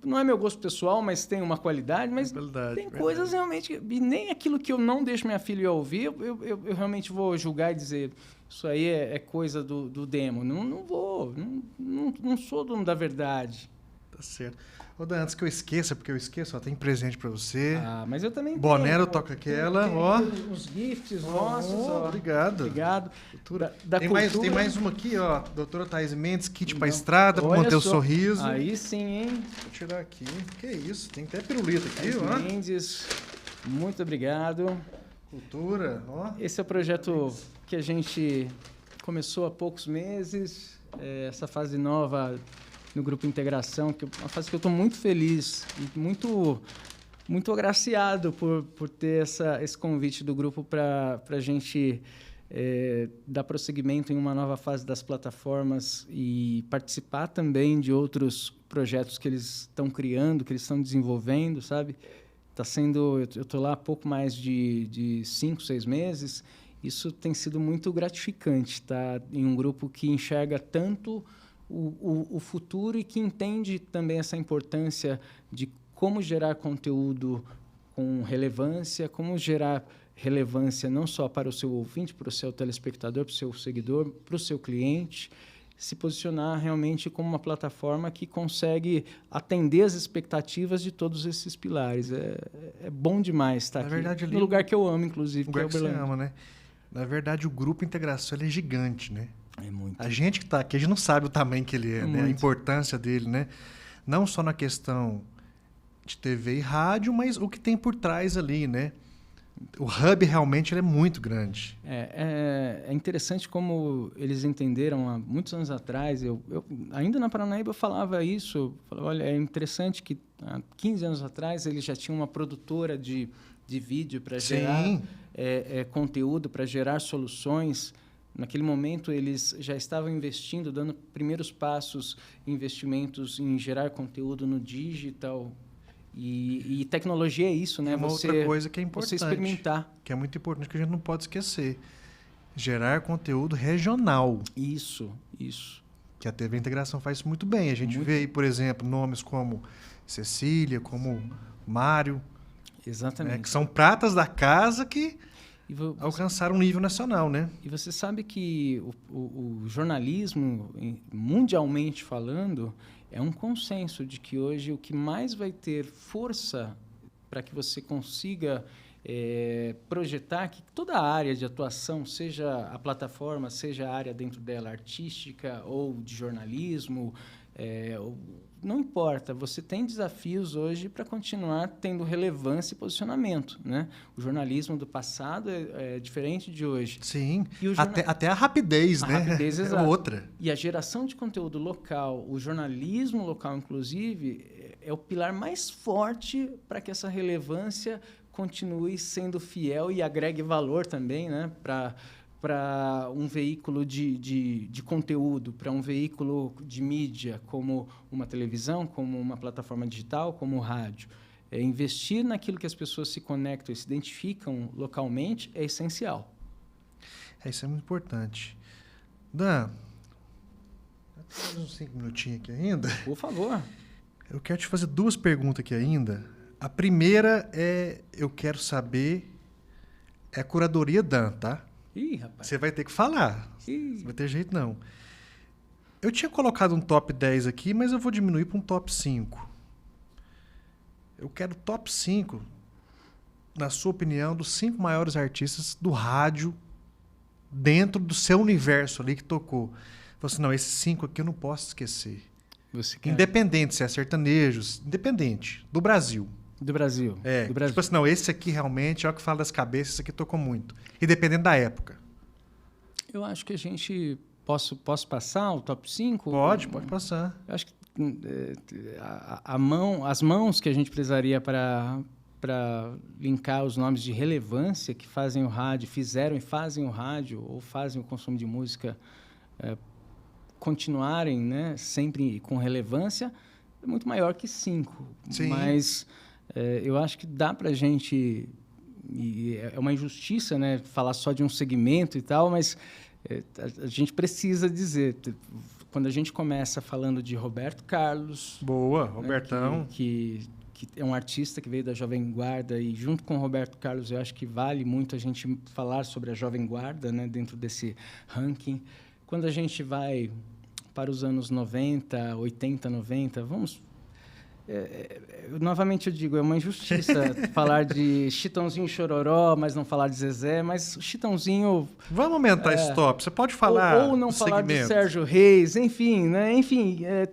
não é meu gosto pessoal, mas tem uma qualidade, mas tem coisas realmente... E nem aquilo que eu não deixo minha filha ouvir, eu realmente vou julgar e dizer, isso aí é coisa do demo. Não vou, não sou dono da verdade. Tá certo. Ô, Dan, antes que eu esqueça, porque eu esqueço, ó, tem presente pra você. Mas eu também tenho. Bonero toca aquela, ó. Os gifts nossos, ó. Obrigado. Obrigado. Tem mais uma aqui, ó. Doutora Thaís Mendes, kit pra estrada, pra manter o sorriso. Aí sim, hein? Vou tirar aqui. Que isso, tem até pirulito aqui, Thaís ó. Mendes, muito obrigado. Cultura, ó. Esse é o projeto que a gente começou há poucos meses, essa fase nova no Grupo Integração, que é uma fase que eu estou muito feliz, muito agraciado por ter esse convite do grupo para a gente dar prosseguimento em uma nova fase das plataformas e participar também de outros projetos que eles estão criando, que eles estão desenvolvendo, sabe? Eu estou lá há pouco mais de 5, 6 meses. Isso tem sido muito gratificante, tá? Em um grupo que enxerga tanto o futuro e que entende também essa importância de como gerar conteúdo com relevância, como gerar relevância não só para o seu ouvinte, para o seu telespectador, para o seu seguidor, para o seu cliente, se posicionar realmente como uma plataforma que consegue atender as expectativas de todos esses pilares. É bom demais estar aqui, verdade, no lugar que eu amo, inclusive, lugar que é que você Uberlândia. ama, né? Na verdade, o Grupo Integração ele é gigante, né? É muito. A gente que está aqui, a gente não sabe o tamanho que ele é, né? A importância dele, né? Não só na questão de TV e rádio, mas o que tem por trás ali, né? O hub realmente ele é muito grande. É interessante como eles entenderam há muitos anos atrás. Eu ainda na Paranaíba eu falava isso. Eu falava, olha, é interessante que há 15 anos atrás eles já tinham uma produtora de vídeo para gerar conteúdo, para gerar soluções. Naquele momento, eles já estavam investindo, dando primeiros passos, investimentos em gerar conteúdo no digital. E tecnologia é isso, né? Outra coisa que é importante. Você experimentar. Que é muito importante, que a gente não pode esquecer. Gerar conteúdo regional. Isso. Que a TV Integração faz isso muito bem. A gente vê aí, por exemplo, nomes como Cecília, como Mário. Exatamente. Né? Que são pratas da casa que alcançaram um nível nacional, né? E você sabe que o jornalismo, mundialmente falando, é um consenso de que hoje o que mais vai ter força para que você consiga projetar que toda a área de atuação, seja a plataforma, seja a área dentro dela artística ou de jornalismo, não importa, você tem desafios hoje para continuar tendo relevância e posicionamento, né? O jornalismo do passado é diferente de hoje. Sim, até a rapidez, né? Rapidez, é exato. outra. E a geração de conteúdo local, o jornalismo local, inclusive, é o pilar mais forte para que essa relevância continue sendo fiel e agregue valor também, né? Para para um veículo de conteúdo, para um veículo de mídia, como uma televisão, como uma plataforma digital, como o rádio. Investir naquilo que as pessoas se conectam e se identificam localmente é essencial. Isso é muito importante. Dan, temos uns 5 minutinhos aqui ainda. Por favor. Eu quero te fazer 2 perguntas aqui ainda. A primeira eu quero saber, é a curadoria Dan, tá? Ih, rapaz. Você vai ter que falar. Ih. Não vai ter jeito, não. Eu tinha colocado um top 10 aqui, mas eu vou diminuir para um top 5. Eu quero top 5, na sua opinião, dos 5 maiores artistas do rádio dentro do seu universo ali que tocou. Falei assim, não, esses 5 aqui eu não posso esquecer. Você quer? Independente se é sertanejos, independente, do Brasil. Do Brasil. Do Brasil. Tipo assim, não, esse aqui realmente é o que fala das cabeças, esse aqui tocou muito. E dependendo da época. Eu acho que a gente... Posso passar o top 5? Pode passar. Eu acho que as mãos que a gente precisaria para linkar os nomes de relevância que fazem o rádio, fizeram e fazem o rádio, ou fazem o consumo de música continuarem, né, sempre com relevância, é muito maior que 5. Sim. Mas eu acho que dá para a gente... E é uma injustiça, né, falar só de um segmento e tal, mas a gente precisa dizer... Quando a gente começa falando de Roberto Carlos... Boa, né, Robertão. Que é um artista que veio da Jovem Guarda, e junto com o Roberto Carlos eu acho que vale muito a gente falar sobre a Jovem Guarda, né, dentro desse ranking. Quando a gente vai para os anos 90, 80, 90, vamos... novamente eu digo, é uma injustiça falar de Chitãozinho e Chororó, mas não falar de Zezé, mas Chitãozinho... Vamos aumentar esse top. Você pode falar ou não falar segmento. de Sérgio Reis, enfim, né?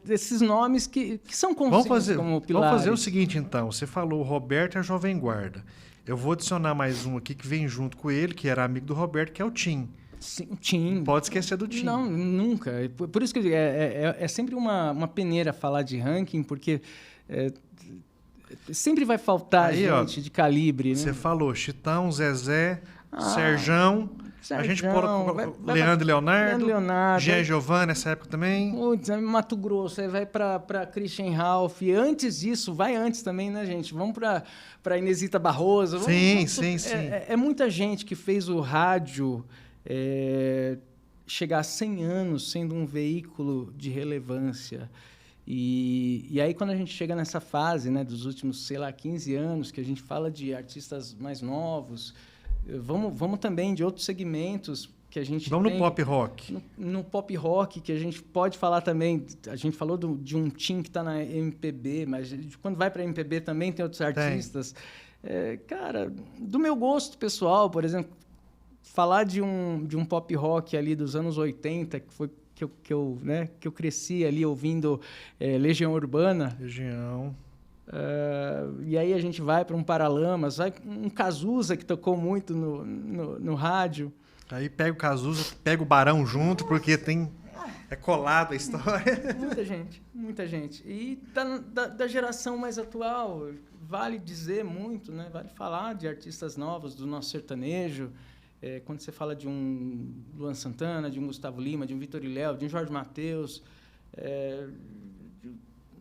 Esses nomes que são conscientes como pilares. Vamos fazer o seguinte, então. Você falou o Roberto e a Jovem Guarda. Eu vou adicionar mais um aqui que vem junto com ele, que era amigo do Roberto, que é o Tim. Sim, o Tim. Não pode esquecer do Tim. Não, nunca. Por isso que eu digo, é sempre uma peneira falar de ranking, porque... sempre vai faltar gente de calibre, né? Você falou Chitão, Zezé, Serjão, a gente coloca Leandro Leonardo, Jean Giovanni nessa época também. Putz, Mato Grosso, aí vai para Christian Ralph. Antes disso, vai antes também, né, gente? Vamos para Inesita Barroso. Sim. É muita gente que fez o rádio chegar a 100 anos sendo um veículo de relevância. E aí, quando a gente chega nessa fase, né, dos últimos, sei lá, 15 anos, que a gente fala de artistas mais novos, vamos também de outros segmentos que a gente Vamos tem, no pop rock. No pop rock, que a gente pode falar também... A gente falou de um Tim que está na MPB, mas quando vai para a MPB também tem outros artistas. Cara, do meu gosto pessoal, por exemplo, falar de um pop rock ali dos anos 80, que foi... Que eu cresci ali ouvindo Legião Urbana. Legião. E aí a gente vai para um Paralamas, vai um Cazuza, que tocou muito no rádio. Aí pega o Cazuza, pega o Barão junto, porque é colado a história. Muita gente. E da geração mais atual, vale dizer muito, né? Vale falar de artistas novos do nosso sertanejo. Quando você fala de um Luan Santana, de um Gustavo Lima, de um Vitor e Léo, de um Jorge Mateus,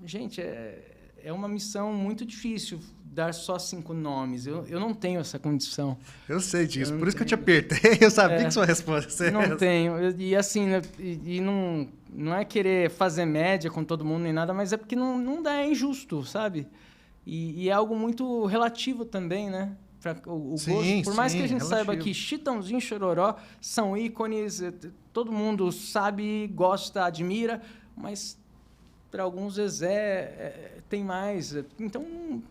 gente, é uma missão muito difícil dar só 5 nomes. Eu não tenho essa condição. Eu sei disso, por isso que eu te apertei. Eu sabia que sua resposta era essa. Não tenho. E assim, né, não é querer fazer média com todo mundo nem nada, mas é porque não dá, é injusto, sabe? E é algo muito relativo também, né? O gosto, por mais que a gente saiba que Chitãozinho e Chororó são ícones, todo mundo sabe, gosta, admira, mas para alguns Zezé tem mais. Então...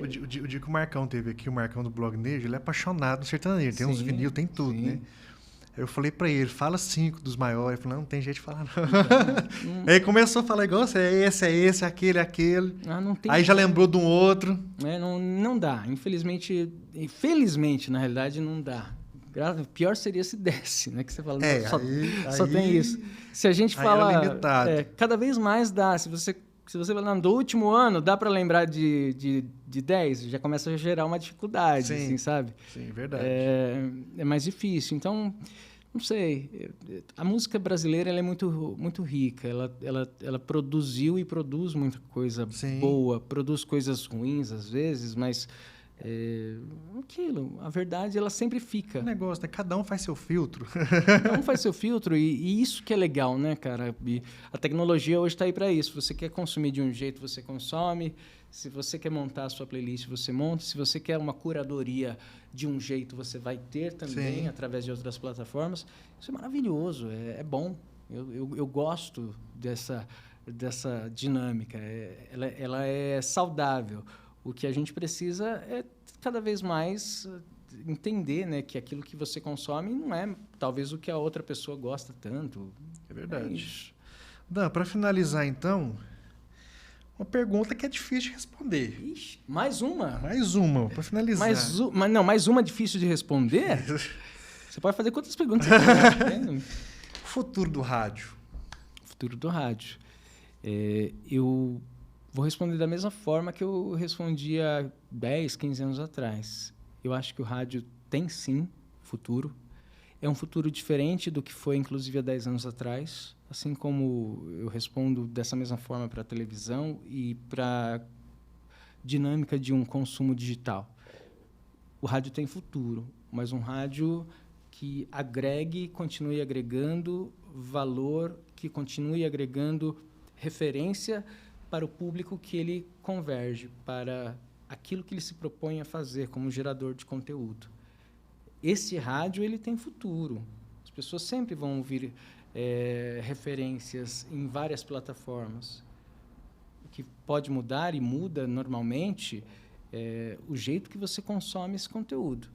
O dia que o Marcão teve aqui, o Marcão do Blog Nejo, ele é apaixonado no sertanejo, tem uns vinil, tem tudo, né? Eu falei pra ele, fala 5 dos maiores. Ele falou, não tem jeito de falar, não. Aí começou a falar igual, é esse, aquele. Não tem. Aí já lembrou de um outro. Não dá. Infelizmente, na realidade, não dá. Pior seria se desse, né? Que você fala, só tem isso. Se a gente fala... É limitado. Cada vez mais dá. Se você se você falar, do último ano, dá para lembrar de 10? Já começa a gerar uma dificuldade, Sim. assim, sabe? Sim, verdade. É mais difícil. Então, não sei. A música brasileira ela é muito, muito rica. Ela produziu e produz muita coisa Sim. boa. Produz coisas ruins, às vezes, mas... aquilo, a verdade, ela sempre fica. O negócio, né? Cada um faz seu filtro. Cada um faz seu filtro e isso que é legal, né, cara? E a tecnologia hoje está aí para isso. Você quer consumir de um jeito, você consome. Se você quer montar a sua playlist, você monta. Se você quer uma curadoria de um jeito, você vai ter também, Sim. através de outras plataformas. Isso é maravilhoso, é bom. Eu gosto dessa dinâmica. Ela é saudável. O que a gente precisa é cada vez mais entender, né, que aquilo que você consome não é talvez o que a outra pessoa gosta tanto. É verdade. isso. Dan, para finalizar então, uma pergunta que é difícil de responder. Ixi, mais uma? Mais uma, para finalizar. Mais uma difícil de responder? Você pode fazer quantas perguntas você quiser. O futuro do rádio. Futuro do rádio. Eu vou responder da mesma forma que eu respondia 10, 15 anos atrás. Eu acho que o rádio tem, sim, futuro. É um futuro diferente do que foi, inclusive, há 10 anos atrás. Assim como eu respondo dessa mesma forma para a televisão e para a dinâmica de um consumo digital. O rádio tem futuro, mas um rádio que agregue, continue agregando valor, que continue agregando referência para o público que ele converge, para aquilo que ele se propõe a fazer como gerador de conteúdo. Esse rádio ele tem futuro. As pessoas sempre vão ouvir referências em várias plataformas. O que pode mudar e muda normalmente o jeito que você consome esse conteúdo.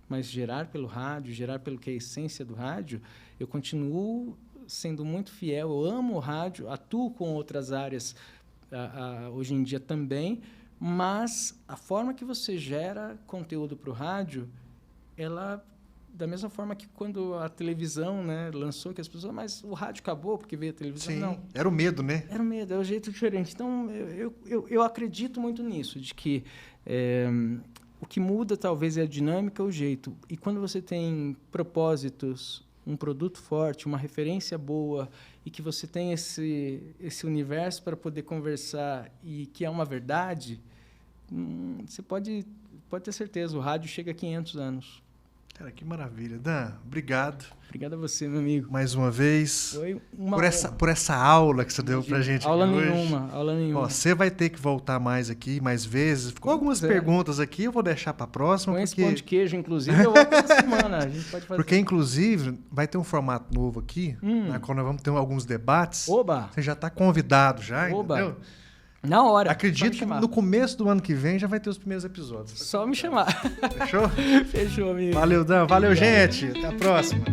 Mas gerar pelo rádio, gerar pelo que é a essência do rádio, eu continuo sendo muito fiel, eu amo o rádio, atuo com outras áreas hoje em dia também, mas a forma que você gera conteúdo para o rádio, ela, da mesma forma que quando a televisão, né, lançou, que as pessoas, mas o rádio acabou porque veio a televisão. Sim, não. era o medo, né? Era o medo, é o jeito diferente. Então, eu acredito muito nisso, de que o que muda talvez é a dinâmica, o jeito. E quando você tem propósitos, um produto forte, uma referência boa, e que você tem esse universo para poder conversar e que é uma verdade, você pode ter certeza, o rádio chega a 500 anos. Cara, que maravilha. Dan, obrigado. Obrigado a você, meu amigo. Mais uma vez. Foi uma por essa aula que você deu pra gente aula aqui hoje. Aula nenhuma. Ó, você vai ter que voltar mais aqui, mais vezes. Ficou algumas perguntas aqui, eu vou deixar pra próxima. Com esse pão de queijo, inclusive, eu volto toda semana. A gente pode fazer. Porque, inclusive, vai ter um formato novo aqui, na qual nós vamos ter alguns debates. Oba! Você já está convidado já, Oba! Entendeu? Na hora. Acredito que no começo do ano que vem já vai ter os primeiros episódios. Só me chamar. Fechou? Fechou, amigo. Valeu, Dan. Valeu, gente. Até a próxima.